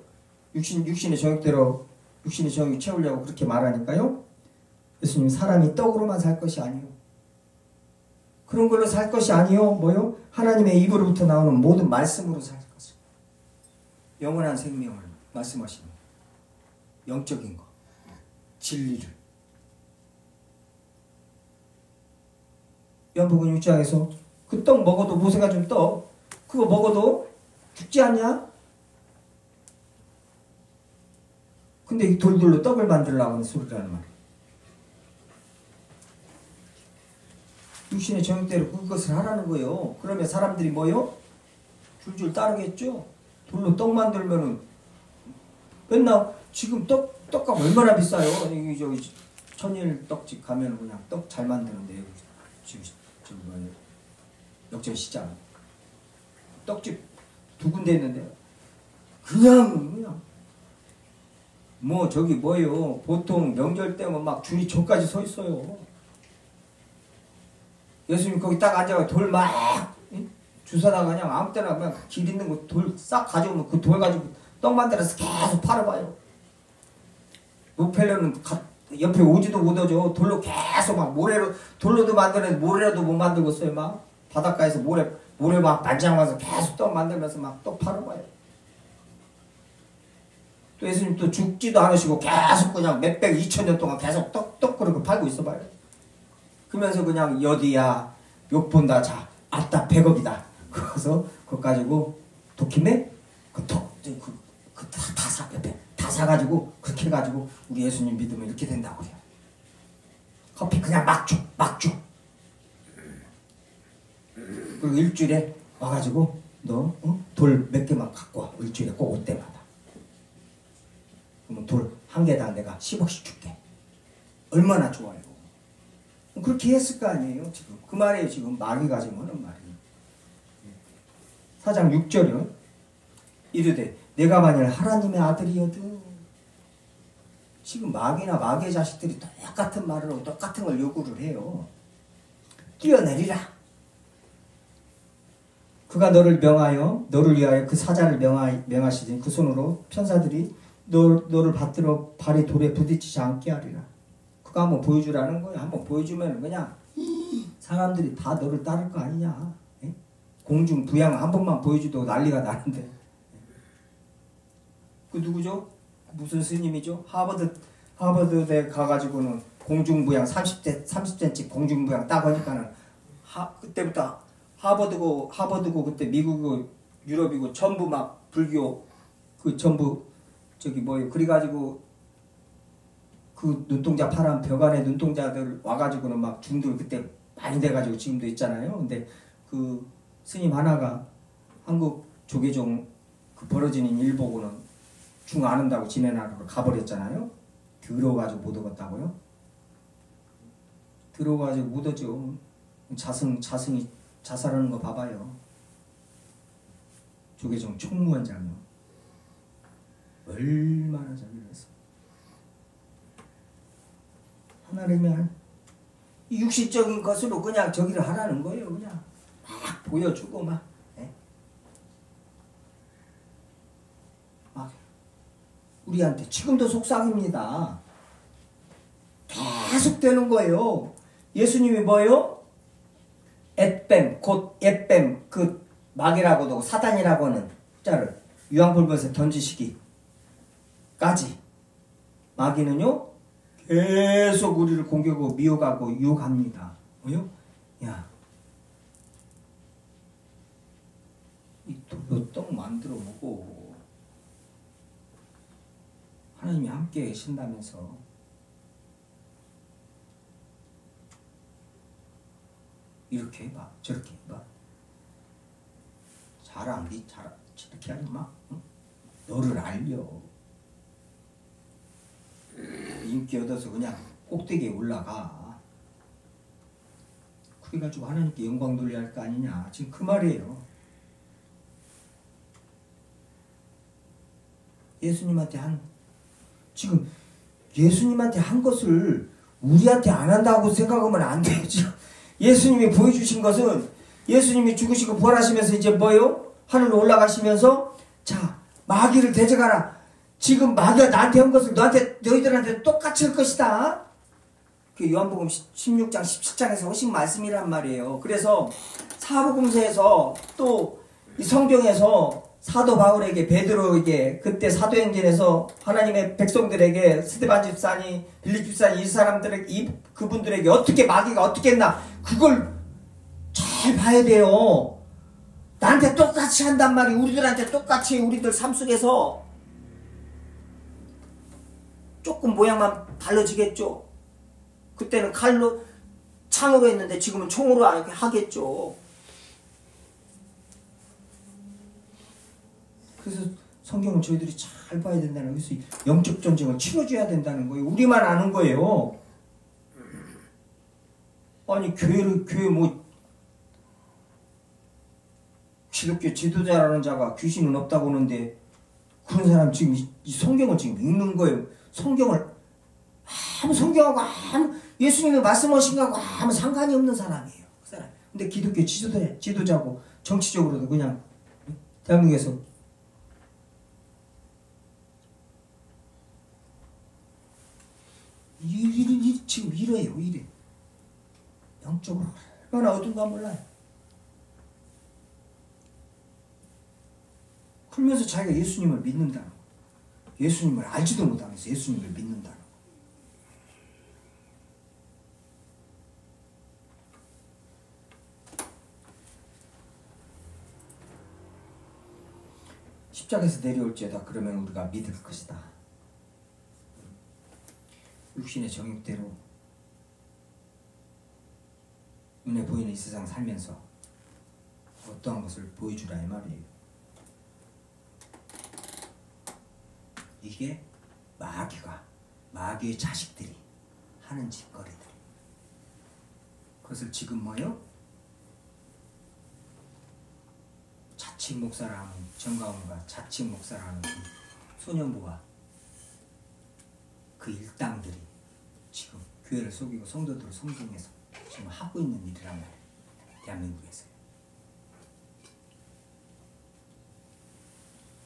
육신의 정욕대로 육신의 정욕 채우려고 그렇게 말하니까요. 예수님 사람이 떡으로만 살 것이 아니요. 그런 걸로 살 것이 아니요. 뭐요? 하나님의 입으로부터 나오는 모든 말씀으로 살 것을. 영원한 생명을 말씀하시는 영적인 거. 진리를. 요한복음 6장에서 그 떡 먹어도 모세가 준 떡 그거 먹어도 죽지 않냐? 근데 이 돌들로 떡을 만들려고 하는 소리라는 말이에요. 육신의 정욕대로 그것을 하라는 거예요. 그러면 사람들이 뭐요? 줄줄 따르겠죠? 돌로 떡 만들면은 맨날 지금 떡값 얼마나 비싸요? 여기 저기 천일 떡집 가면 그냥 떡 잘 만드는데 지금 뭐예요? 역전 시장 떡집 2군데 있는데 그냥 뭐 저기 뭐예요? 보통 명절 때면 막 줄이 저까지 서 있어요. 예수님 거기 딱 앉아가 돌 막 주사다가 그냥 아무 때나 그냥 길 있는 거 돌 싹 가져오면 그 돌 가지고 떡 만들어서 계속 팔아봐요. 못 팔려는 옆에 오지도 못하죠. 돌로 계속 막 모래로 돌로도 만드는데 모래로도 못 만들겠어요. 막 바닷가에서 모래 막 반장와서 계속 떡 만들면서 막 떡 팔아봐요. 또 예수님 또 죽지도 않으시고 계속 그냥 몇백 2000년 동안 계속 떡 그렇게 팔고 있어봐요. 그러면서 그냥 여디야 욕본다 자 아따 100억이다. 그래서 그거 가지고 도끼네 다 사가지고 그렇게 해가지고 우리 예수님 믿으면 이렇게 된다고 해요. 커피 그냥 막 줘. 그리고 일주일에 와가지고 너 돌 몇 개만 갖고 와. 일주일에 꼭 올 때마다. 그러면 돌 한 개당 내가 10억씩 줄게. 얼마나 좋아요. 그렇게 했을 거 아니에요. 지금 그 말이에요. 지금 마귀가 지금 하는 말이에요. 4장 6절이요. 이르되 내가 만일 하나님의 아들이어도 지금 마귀나 마귀의 자식들이 똑같은 말을 하고 똑같은 걸 요구를 해요. 뛰어내리라. 그가 너를 명하여 너를 위하여 그 사자를 명하시니 그 손으로 편사들이 너를 받들어 발이 돌에 부딪히지 않게 하리라. 그거 한번 보여주라는 거예요. 한번 보여주면 그냥 사람들이 다 너를 따를 거 아니냐. 에? 공중 부양 한 번만 보여줘도 난리가 나는데. 그 누구죠? 무슨 스님이죠? 하버드대 가가지고는 공중부양 30cm 공중부양 딱 하니까는 그때부터 하버드고 그때 미국이고 유럽이고 전부 막 불교 그 전부 저기 뭐예요? 그래가지고 그 눈동자 파란 벽 안에 눈동자들 와가지고는 막 중들 그때 많이 돼가지고 지금도 있잖아요. 근데 그 스님 하나가 한국 조계종 그 벌어지는 일 보고는 중 안 온다고 지내나라로 가버렸잖아요. 들어가지고 못 오겠다고요? 들어가지고 못 오죠. 자승이 자살하는 거 봐봐요. 조계종 총무원장이요. 얼마나 자기를 했어. 하나님은 이 육신적인 것으로 그냥 저기를 하라는 거예요. 그냥 막 보여주고 막 우리한테 지금도 속상입니다. 계속 되는 거예요. 예수님이 뭐요? 앳뱀, 곧 앳뱀, 그 마귀라고도 사단이라고 하는 자를 유황불못에 던지시기까지 마귀는요 계속 우리를 공격하고 미혹하고 유혹합니다. 뭐요? 야, 이 돌로 떡 만들어 보고 하나님이 함께 계신다면서 이렇게 해봐, 저렇게 해봐. 잘안 돼, 저렇게 하지 마. 응? 너를 알려. 인기 얻어서 그냥 꼭대기에 올라가. 그래가지고 하나님께 영광 돌려야 할 거 아니냐. 지금 그 말이에요. 지금 예수님한테 한 것을 우리한테 안 한다고 생각하면 안 되죠. 예수님이 보여주신 것은 예수님이 죽으시고 부활하시면서 이제 뭐요? 하늘로 올라가시면서 자, 마귀를 대적하라. 지금 마귀가 나한테 한 것을 너희들한테 똑같이 할 것이다. 그 요한복음 16장 17장에서 하신 말씀이란 말이에요. 그래서 사복음서에서 또 이 성경에서 사도 바울에게 베드로에게 그때 사도행전에서 하나님의 백성들에게 스데반 집사니 빌립 집사니 이 사람들에게 그분들에게 어떻게 마귀가 어떻게 했나 그걸 잘 봐야 돼요. 나한테 똑같이 한단 말이 우리들한테 똑같이 우리들 삶 속에서 조금 모양만 달라지겠죠. 그때는 칼로 창으로 했는데 지금은 총으로 하겠죠. 그래서 성경은 저희들이 잘 봐야 된다는 거예요. 그래서 영적 전쟁을 치러줘야 된다는 거예요. 우리만 아는 거예요. 아니 교회 뭐 기독교 지도자라는 자가 귀신은 없다고 하는데 그런 사람 지금 이 성경을 지금 읽는 거예요. 성경을 아무 성경하고 아무 예수님의 말씀하신 거하고 아무 상관이 없는 사람이에요. 그 사람. 근데 기독교 지도자고 정치적으로도 그냥 대한민국에서 지금 이래요. 영적으로 얼마나 어딘가 몰라요. 그러면서 자기가 예수님을 믿는다는 거. 예수님을 알지도 못하면서 예수님을 믿는다는 거. 십자가에서 내려올지어다 그러면 우리가 믿을 것이다. 육신의 정욕대로 눈에 보이는 이 세상 살면서 어떠한 것을 보여주라 이 말이에요. 이게 마귀의 자식들이 하는 짓거리들. 그것을 지금 뭐요? 자칭 목사라는 정가원과 자칭 목사라는 소년부와 그 일당들이 지금 교회를 속이고 성도들을 성공해서 지금 하고 있는 일이란 말이에요. 대한민국에서.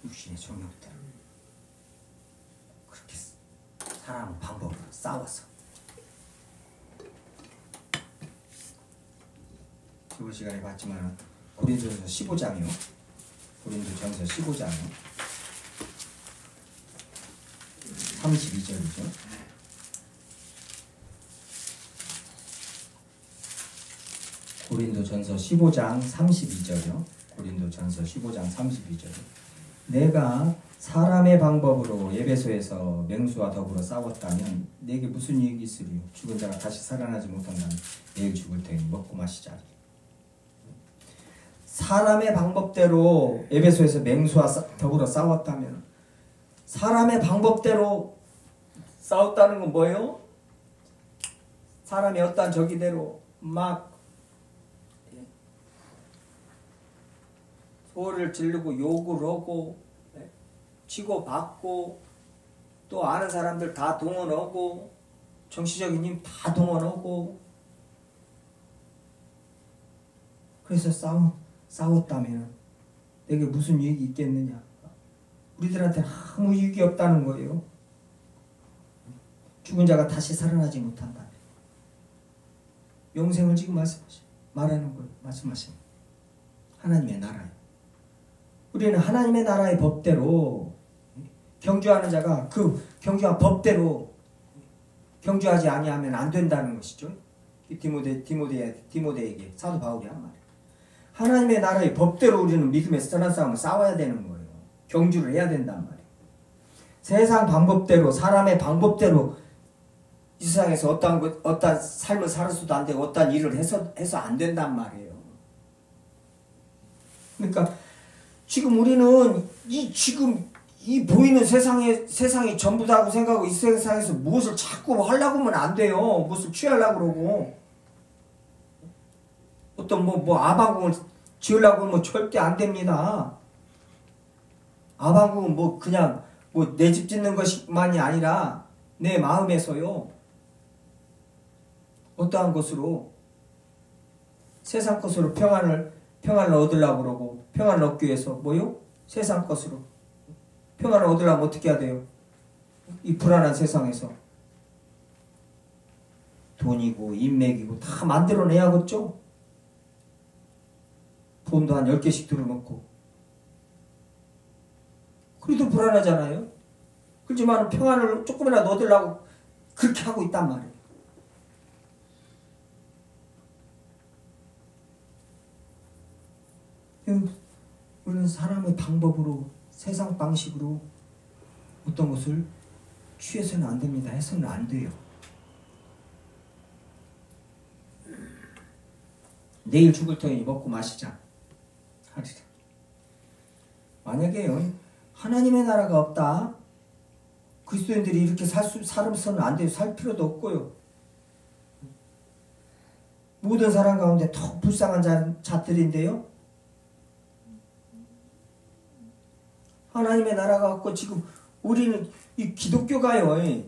육신의 정욕대로 그렇게 살아가는 방법으로 싸워서 저번 시간에 봤지만 고린도전서 15장이요. 고린도전서 15장이요. 32절이죠. 고린도전서 15장 32절이요. 고린도전서 15장 32절. 내가 사람의 방법으로 에베소에서 맹수와 더불어 싸웠다면 내게 무슨 이익이 있으리요? 죽은 자가 다시 살아나지 못한다면 내일 죽을 테니 먹고 마시자. 사람의 방법대로 에베소에서 맹수와 더불어 싸웠다면 사람의 방법대로 싸웠다는 건 뭐예요? 사람이 어떠한 저기대로 막 소리를 지르고 욕을 하고 치고받고 또 아는 사람들 다 동원하고 정치적인 힘 다 동원하고 그래서 싸웠다면 내게 무슨 이익이 있겠느냐? 우리들한테 아무 이익이 없다는 거예요. 죽은 자가 다시 살아나지 못한다. 영생을 지금 말하는 거예요. 말씀하시는 하나님의 나라예요. 우리는 하나님의 나라의 법대로 경주하는 자가 그 경주한 법대로 경주하지 아니하면 안 된다는 것이죠. 디모데에게 사도 바울이 한 말이에요. 하나님의 나라의 법대로 우리는 믿음의 선한 싸움을 싸워야 되는 거예요. 경주를 해야 된단 말이에요. 세상 방법대로 사람의 방법대로 이 세상에서 어떠한 삶을 살아서도 안 되고 어떠한 일을 해서 안 된단 말이에요. 그러니까 지금 우리는 이 보이는 세상이 전부다고 생각하고 이 세상에서 무엇을 자꾸 하려고 하면 안 돼요. 무엇을 취하려고 그러고 어떤 아방궁을 지으려고 하면 절대 안 됩니다. 아방궁은 그냥 내 집 짓는 것만이 아니라 내 마음에서요. 어떠한 것으로 세상 것으로 평안을 얻으려고 그러고 평안을 얻기 위해서 세상 것으로 평안을 얻으려면 어떻게 해야 돼요? 이 불안한 세상에서 돈이고 인맥이고 다 만들어내야겠죠? 돈도 한 10개씩 들어놓고 그래도 불안하잖아요. 그렇지만 평안을 조금이라도 얻으려고 그렇게 하고 있단 말이에요. 우리는 사람의 방법으로 세상 방식으로 어떤 것을 취해서는 안 됩니다. 해서는 안 돼요. 내일 죽을 터이니 먹고 마시자 하리라. 만약에 하나님의 나라가 없다. 그리스도인들이 이렇게 살아서는 안 돼요. 살 필요도 없고요. 모든 사람 가운데 더 불쌍한 자들인데요. 하나님의 나라가 없고 지금 우리는 이 기독교가요.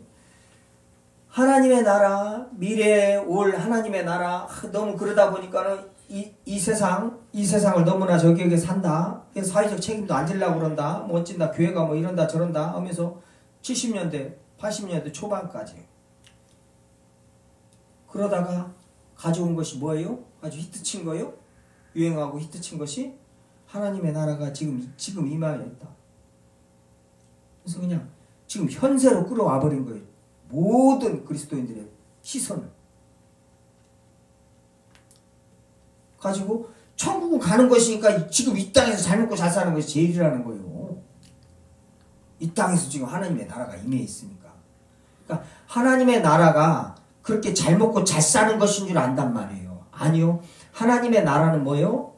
하나님의 나라, 미래에 올 하나님의 나라 너무 그러다 보니까는 이 세상을 너무나 저기에게 산다. 그래서 사회적 책임도 안 지려고 그런다. 어쩐다 교회가 이런다 저런다 하면서 70년대, 80년대 초반까지 그러다가 가져온 것이 뭐예요? 아주 히트친 거예요? 유행하고 히트친 것이 하나님의 나라가 지금 이마에 있다. 그래서 그냥 지금 현세로 끌어와 버린 거예요. 모든 그리스도인들의 시선을 가지고 천국은 가는 것이니까 지금 이 땅에서 잘 먹고 잘 사는 것이 제일이라는 거예요. 이 땅에서 지금 하나님의 나라가 임해 있으니까. 그러니까 하나님의 나라가 그렇게 잘 먹고 잘 사는 것인 줄 안단 말이에요. 아니요. 하나님의 나라는 뭐예요?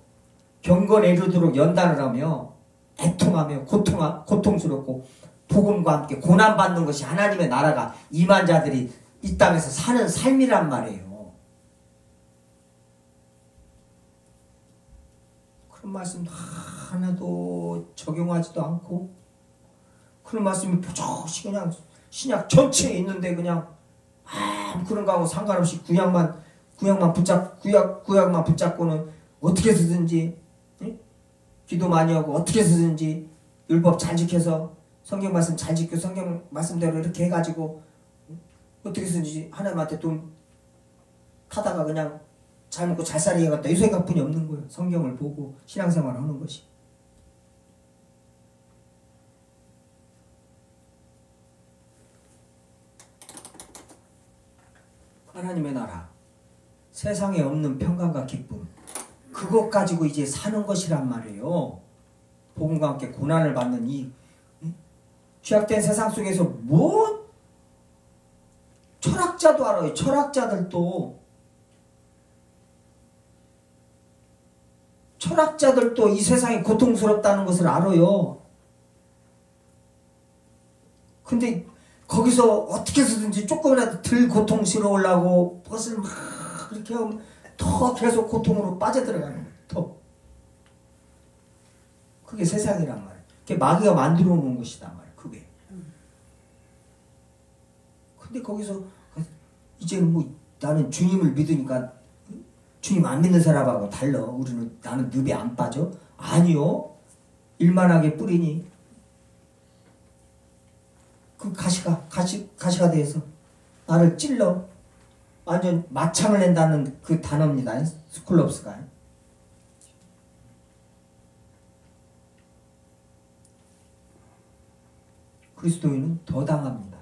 경건에 이르도록 연단을 하며 애통하며 고통스럽고 복음과 함께 고난받는 것이 하나님의 나라가 임한 자들이 이 땅에서 사는 삶이란 말이에요. 그런 말씀 하나도 적용하지도 않고 그런 말씀이 부족시 그냥 신약 전체에 있는데 그냥 그런 거하고 상관없이 구약만 붙잡고는 어떻게 해서든지 기도 많이 하고 어떻게 해서든지 율법 잘 지켜서 성경 말씀 잘 지켜 성경 말씀대로 이렇게 해가지고 어떻게 해서든지 하나님한테 돈 타다가 그냥 잘 먹고 잘 살아야겠다 이 생각뿐이 없는 거예요. 성경을 보고 신앙생활을 하는 것이. 하나님의 나라, 세상에 없는 평강과 기쁨, 그것 가지고 이제 사는 것이란 말이에요. 복음과 함께 고난을 받는 이 취약된 세상 속에서 철학자도 알아요. 철학자들도 이 세상이 고통스럽다는 것을 알아요. 근데 거기서 어떻게 해서든지 조금이라도 덜 고통스러우려고 그것을 막 그렇게 하면 더 계속 고통으로 빠져들어가는 거예요. 더. 그게 세상이란 말이에요. 그게 마귀가 만들어 놓은 것이단 말이에요. 그게. 근데 거기서 이제는 나는 주님을 믿으니까 주님 안 믿는 사람하고 달라. 나는 늪에 안 빠져? 아니요. 일만하게 뿌리니 그 가시가 돼서 나를 찔러 완전 맞창을 낸다는 그 단어입니다. 스콜롭스가. 그리스도인은 더 당합니다.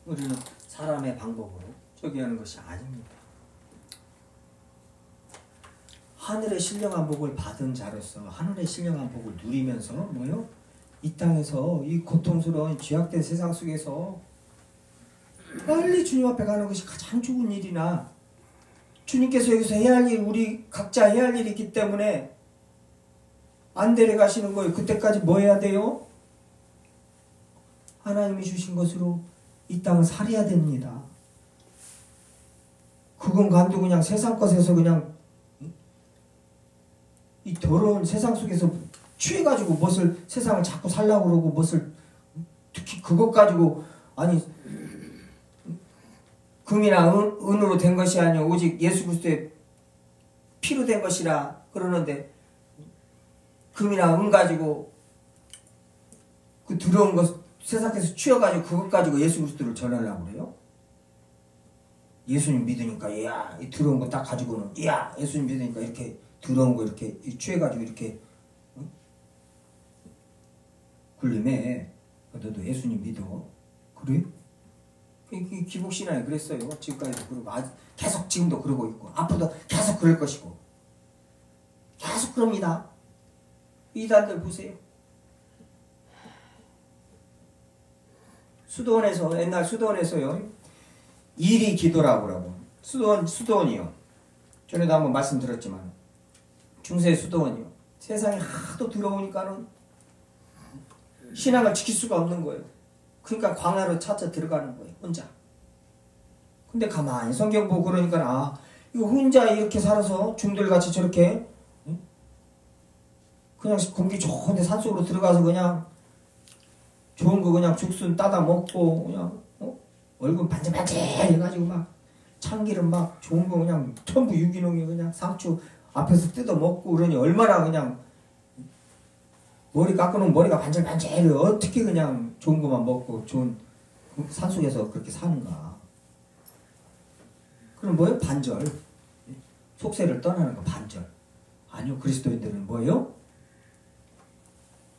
우리는 사람의 방법으로 저기 하는 것이 아닙니다. 하늘의 신령한 복을 받은 자로서 하늘의 신령한 복을 누리면서 뭐요? 이 땅에서 이 고통스러운 죄악된 세상 속에서 빨리 주님 앞에 가는 것이 가장 좋은 일이나 주님께서 여기서 해야 할 일, 우리 각자 해야 할 일이 있기 때문에 안 데려가시는 거예요. 그때까지 뭐 해야 돼요? 하나님이 주신 것으로 이 땅을 살아야 됩니다. 그건 간도 그냥 세상 것에서 그냥 이 더러운 세상 속에서 취해가지고 무엇을 세상을 자꾸 살려고 그러고 무엇을 특히 그것 가지고 아니 금이나 은으로 된 것이 아니요 오직 예수 그리스도의 피로 된 것이라 그러는데 금이나 은 가지고 그 더러운 것 세상에서 취해가지고 그것 가지고 예수 그리스도를 전하려고 그래요? 예수님 믿으니까 야 이 더러운 거 딱 가지고는 야 예수님 믿으니까 이렇게 더러운 거 이렇게 취해가지고 이렇게 응? 굴림해. 너도 예수님 믿어. 그래? 기복신앙이 그랬어요. 지금까지도 그러고 계속 지금도 그러고 있고 앞으로도 계속 그럴 것이고 계속 그럽니다. 이단들 보세요. 수도원에서 옛날 수도원에서요 일이 기도라고 그러고 수도원이요. 전에도 한번 말씀드렸지만 중세 수도원이요. 세상이 하도 더러우니까는 신앙을 지킬 수가 없는 거예요. 그러니까 광야로 찾아 들어가는 거예요. 혼자. 근데 가만히 성경 보고 그러니까 아 이거 혼자 이렇게 살아서 중들같이 저렇게 그냥 공기 좋은데 산속으로 들어가서 그냥 좋은 거 그냥 죽순 따다 먹고 그냥 얼굴 반질반질 해가지고 막 참기름 막 좋은 거 그냥 전부 유기농이 그냥 상추 앞에서 뜯어 먹고 그러니 얼마나 그냥 머리 깎아놓으면 머리가 반질반질 어떻게 그냥 좋은 것만 먹고 좋은 산속에서 그렇게 사는가. 그럼 뭐예요? 반절. 속세를 떠나는 거 반절. 아니요. 그리스도인들은 뭐예요?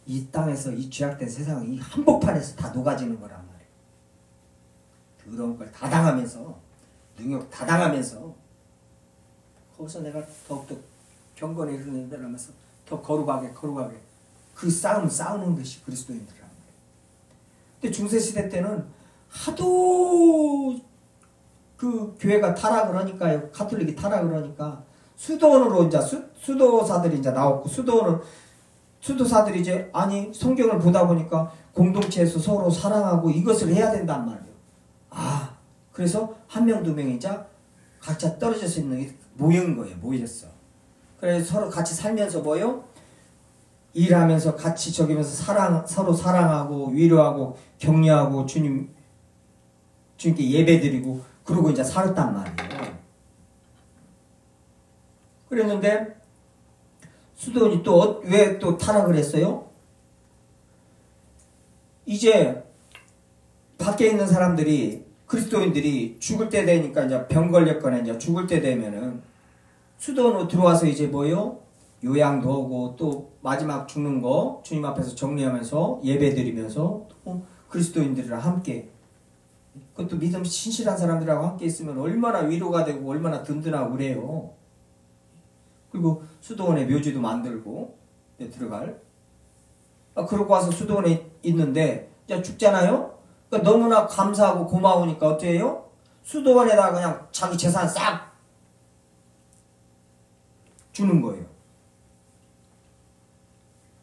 이 땅에서 이 죄악된 세상 이 한복판에서 다 녹아지는 거란 말이에요. 더러운 걸 다 당하면서 능욕 다 당하면서 거기서 내가 더욱더 경건에 이르는다면서 더 거룩하게 그 싸움을 싸우는 것이 그리스도인들이란 말이에요. 근데 중세시대 때는 하도 그 교회가 타락을 하니까요. 가톨릭이 타락을 하니까 수도원으로 이제 수도사들이 이제 나왔고 수도사들이 이제 아니 성경을 보다 보니까 공동체에서 서로 사랑하고 이것을 해야 된단 말이에요. 아 그래서 한 명 두 명이 이제 각자 떨어져서 있는 모인 거예요. 모였어. 그래서 서로 같이 살면서 뭐요? 일하면서 같이 저기면서 서로 사랑하고 위로하고 격려하고 주님께 예배드리고 그러고 이제 살았단 말이에요. 그랬는데 수도원이 또 왜 또 타락을 했어요? 이제 밖에 있는 사람들이 그리스도인들이 죽을 때 되니까 이제 병 걸렸거나 이제 죽을 때 되면은 수도원으로 들어와서 이제 뭐요? 요양도 하고 또 마지막 죽는 거 주님 앞에서 정리하면서 예배드리면서 또 그리스도인들이랑 함께 그것도 믿음 신실한 사람들하고 함께 있으면 얼마나 위로가 되고 얼마나 든든하고 그래요. 그리고 수도원에 묘지도 만들고 들어갈. 그러고 와서 수도원에 있는데 이제 죽잖아요. 그러니까 너무나 감사하고 고마우니까 어때요? 수도원에다가 그냥 자기 재산 싹 주는 거예요.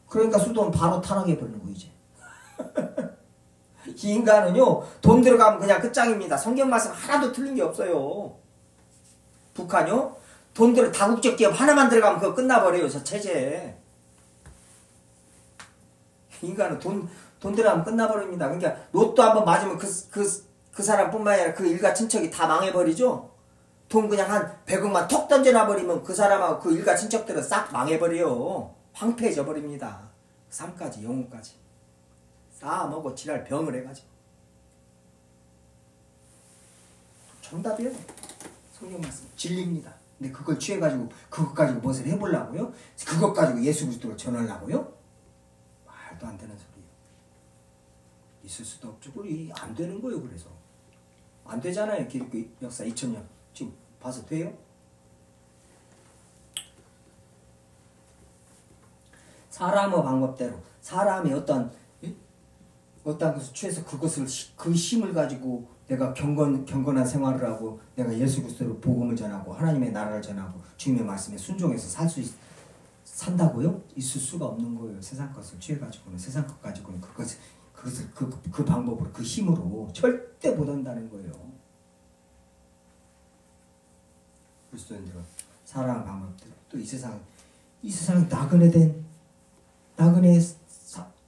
그러니까 수도원 바로 타락해버리는 거 이제. 이 인간은요 돈 들어가면 그냥 끝장입니다. 성경 말씀 하나도 틀린 게 없어요. 북한요 돈 들어 다국적 기업 하나만 들어가면 그거 끝나버려요. 저 체제. 인간은 돈 들어가면 끝나버립니다. 그러니까 로또 한번 맞으면 그 사람뿐만 아니라 그 일가 친척이 다 망해버리죠. 돈 그냥 한 100억만 톡 던져놔버리면 그 사람하고 그 일가 친척들은 싹 망해버려요. 황폐해져 버립니다. 삶까지 영혼까지 다 먹고 지랄 병을 해가지고. 정답이에요. 성경 말씀 진리입니다. 근데 그걸 취해가지고 그것 가지고 무엇을 해보려고요? 그것 가지고 예수 그리스도를 전하려고요? 말도 안 되는 소리예요. 있을 수도 없죠. 우리 안 되는 거예요. 그래서 안 되잖아요. 기독교 역사 2000년 지금 봐서 돼요? 사람의 방법대로 사람이 어떤 것을 취해서 그것을 그 힘을 가지고 내가 경건한 생활을 하고 내가 예수 그리스도로 복음을 전하고 하나님의 나라를 전하고 주님의 말씀에 순종해서 산다고요? 있을 수가 없는 거예요. 세상 것을 취해가지고는 세상 것 가지고는 그것을 그 방법으로 그 힘으로 절대 못 한다는 거예요. 그리스도인들은 살아가는 방법대로 또 이 세상이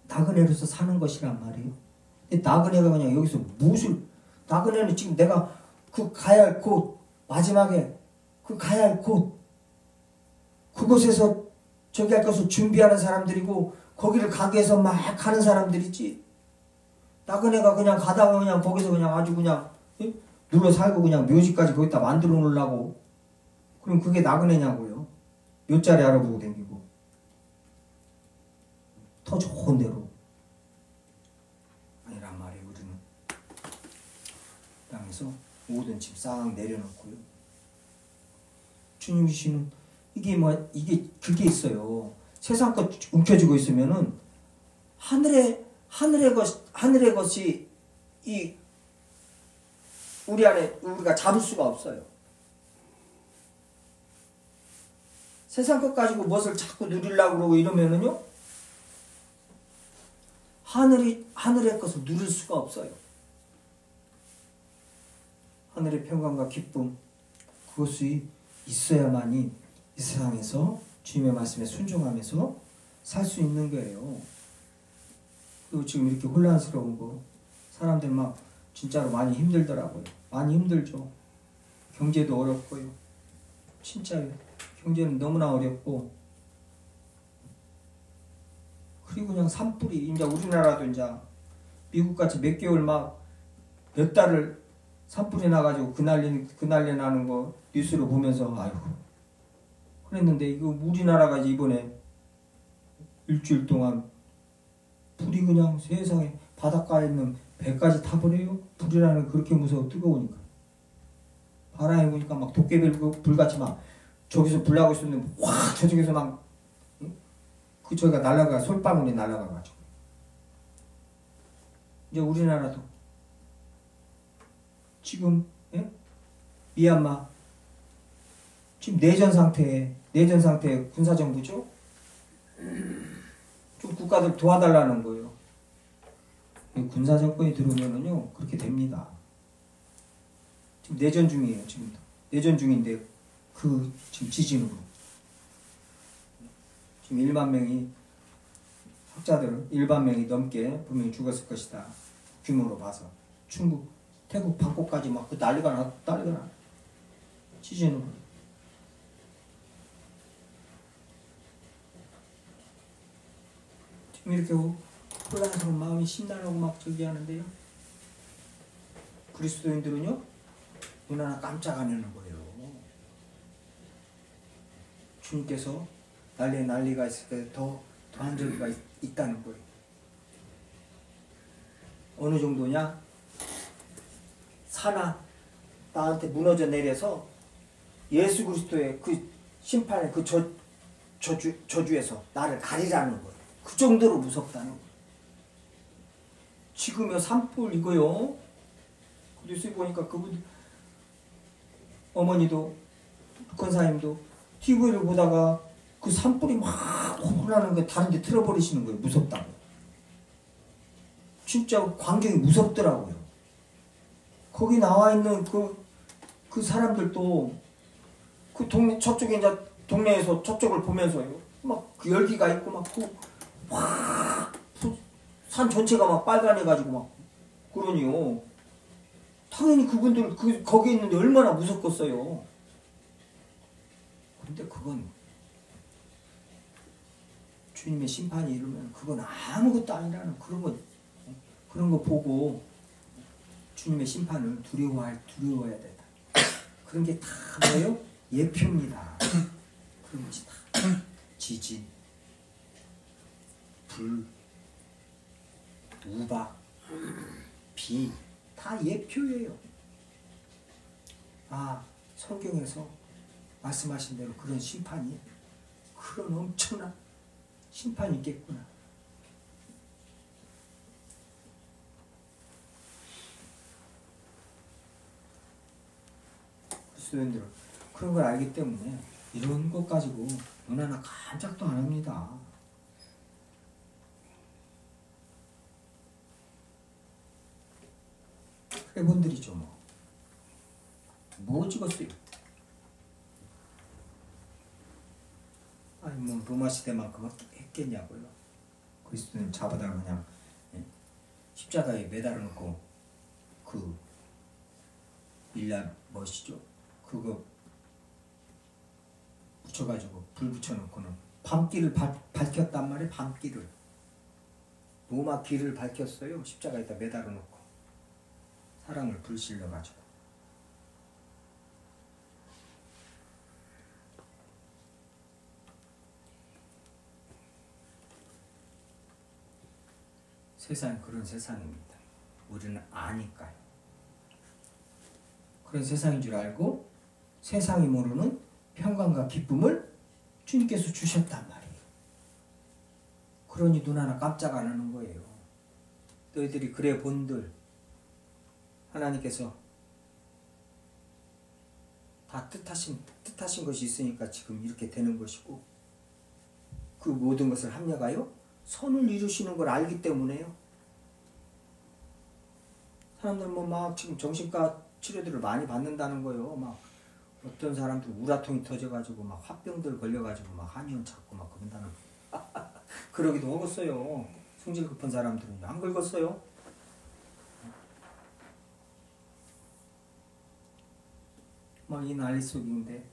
나그네로서 사는 것이란 말이에요. 근데 나그네가 그냥 여기서 나그네는 지금 내가 그 가야 할 곳, 마지막에 그 가야 할 곳, 그곳에서 저기 할 것을 준비하는 사람들이고 거기를 가기 위해서 막 가는 사람들이지. 나그네가 그냥 가다가 그냥 거기서 그냥 아주 그냥 눌러 살고 그냥 묘지까지 거기다 만들어 놓으려고. 그럼 그게 나그네냐고요. 몇 자리 알아보고 다니고. 더 좋은 대로. 아니란 말이에요. 우리는 땅에서 모든 짐 싹 내려놓고요. 주님 주시는 이게 그게 있어요. 세상 것 움켜쥐고 있으면은 하늘의 것이 이 우리 안에 우리가 잡을 수가 없어요. 세상 것 가지고 무엇을 자꾸 누리려고 그러고 이러면은요, 하늘의 것을 누릴 수가 없어요. 하늘의 평강과 기쁨, 그것이 있어야만이 이 세상에서 주님의 말씀에 순종하면서 살 수 있는 거예요. 그리고 지금 이렇게 혼란스러운 거, 사람들 막 진짜로 많이 힘들더라고요. 많이 힘들죠. 경제도 어렵고요. 진짜요. 경제는 너무나 어렵고, 그리고 그냥 산불이 이제 우리나라도 이제 미국같이 몇 개월 막 몇 달을 산불이 나가지고 그 난리 나는 거 뉴스로 보면서 아이고 그랬는데 이거 우리나라가 이번에 일주일 동안 불이 그냥 세상에 바닷가에 있는 배까지 타버려요. 불이라는 그렇게 무서워 뜨거우니까 바람이 부니까 막 도깨비불같이 막 저기서 불 나고 있었는데 확 저쪽에서 막 그 저기가 날아가 솔방울이 날아가가지고 이제 우리나라도 지금 미얀마 지금 내전 상태에 군사정부죠. 좀 국가들 도와달라는 거예요. 군사정권이 들어오면은요 그렇게 됩니다. 지금 내전 중이에요. 지금도 내전 중인데 지금 지진으로 지금 1만 명이 학자들은 1만 명이 넘게 분명히 죽었을 것이다. 규모로 봐서 중국, 태국, 방콕까지 막 그 난리가 나 지진으로. 지금 이렇게 혼란스러운 마음이 심란하고 막 저기 하는데요. 그리스도인들은요 눈 하나 깜짝 안 하는 거예요. 주님께서 난리가 있을 때 더한 적이 있다는 거예요. 어느 정도냐? 사나 나한테 무너져 내려서 예수 그리스도의 그 심판의 그 저주에서 나를 가리라는 거예요. 그 정도로 무섭다는 거예요. 지금요 산불 이거요. 뉴스에 보니까 그분 어머니도 권사님도 TV를 보다가 그 산불이 막 호나는 거 다른 데 틀어버리시는 거예요. 무섭다고. 진짜 광경이 무섭더라고요. 거기 나와 있는 그 사람들도 그 동네 저쪽에 이제 동네에서 저쪽을 보면서요. 막 그 열기가 있고 막 산 전체가 막 빨간해가지고 막 그러니요. 당연히 그분들 거기 있는데 얼마나 무섭겠어요. 근데 그건 주님의 심판이 이르면 그건 아무것도 아니라는 그런 거 그런 거 보고 주님의 심판을 두려워해야 된다. 그런 게 다 뭐예요? 예표입니다. 그런 것이 다 지진, 불, 우박, 비 다 예표예요. 아, 성경에서 말씀하신 대로 그런 심판이, 그런 엄청난 심판이 있겠구나. 그리스도인들은 그런 걸 알기 때문에 이런 것 가지고 눈 하나 깜짝도 안 합니다. 회본들이죠 뭐. 뭐 찍었어요? 아니 뭐 로마 시대만큼 했겠냐고요. 그리스도는 잡아다가 그냥 십자가에 매달아 놓고 그 일날 뭐시죠? 그거 붙여가지고 불 붙여놓고는 밤길을 밝혔단 말이에요. 밤길을 로마 길을 밝혔어요. 십자가에다 매달아 놓고 사람을 불실러가지고. 세상은 그런 세상입니다. 우리는 아니까요. 그런 세상인 줄 알고 세상이 모르는 평강과 기쁨을 주님께서 주셨단 말이에요. 그러니 눈 하나 깜짝 안 하는 거예요. 너희들이 그래 본들 하나님께서 다 뜻하신 것이 있으니까 지금 이렇게 되는 것이고, 그 모든 것을 합력하여 선을 이루시는 걸 알기 때문에요. 사람들 뭐 막 지금 정신과 치료들을 많이 받는다는 거예요. 막 어떤 사람들 우라통이 터져가지고 막 화병들 걸려가지고 막 한의원 찾고 막 그런다는 그러기도 하겠어요. 성질 급한 사람들은 안 긁었어요. 막 이 난리 속인데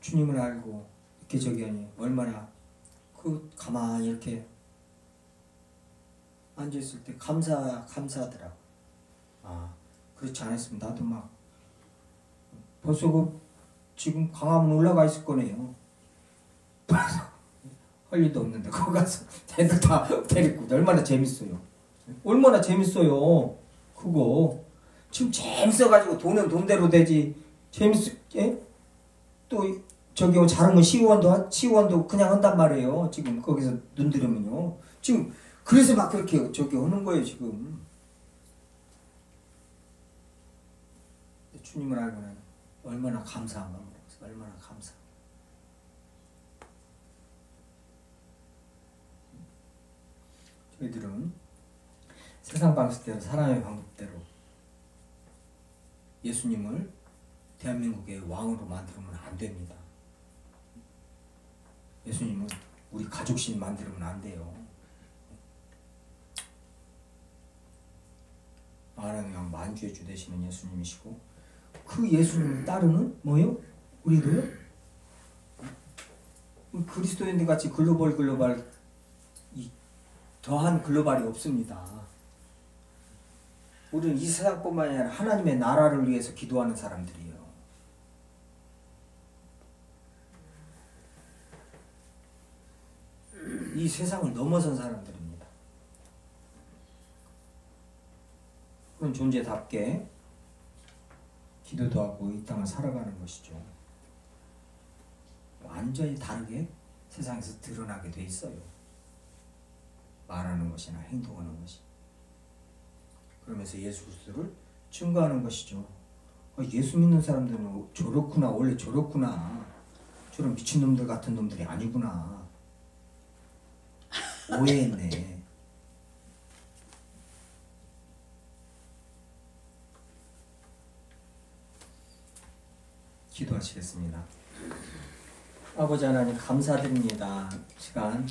주님을 알고 이렇게 저기 하니 얼마나 그 가만히 이렇게 앉아있을 때 감사하더라고. 아, 그렇지 않았으면 나도 막 벌써 그 지금 광화문 올라가 있을 거네요. 할 일도 없는데 거기 가서 애들 다 데리고 얼마나 재밌어요. 얼마나 재밌어요. 그거 지금 재밌어가지고 돈은 돈대로 되지. 또 저기 잘하면 시의원도 그냥 한단 말이에요. 지금 거기서 눈 들으면요. 지금 그래서 막 그렇게 저기 하는 거예요 지금. 주님을 알고는 얼마나 감사한가 모르겠어요. 얼마나 감사. 저희들은 세상 방식대로 사람의 방법대로 예수님을 대한민국의 왕으로 만들면 안 됩니다. 예수님은 우리 가족신 만들면 안 돼요. 만왕의 만주의 주 되시는 예수님이시고, 그 예수님을 따르는 뭐요? 우리도요? 그리스도인들 같이 글로벌 더한 글로벌이 없습니다. 우리는 이 세상뿐만 아니라 하나님의 나라를 위해서 기도하는 사람들이에요. 이 세상을 넘어선 사람들입니다. 그런 존재답게 기도도 하고 이 땅을 살아가는 것이죠. 완전히 다르게 세상에서 드러나게 돼 있어요. 말하는 것이나 행동하는 것이. 그러면서 예수 그리스도를 증거하는 것이죠. 예수 믿는 사람들은 저렇구나, 원래 저렇구나, 저런 미친놈들 같은 놈들이 아니구나, 오해했네. 기도하시겠습니다. 아버지 하나님 감사드립니다. 시간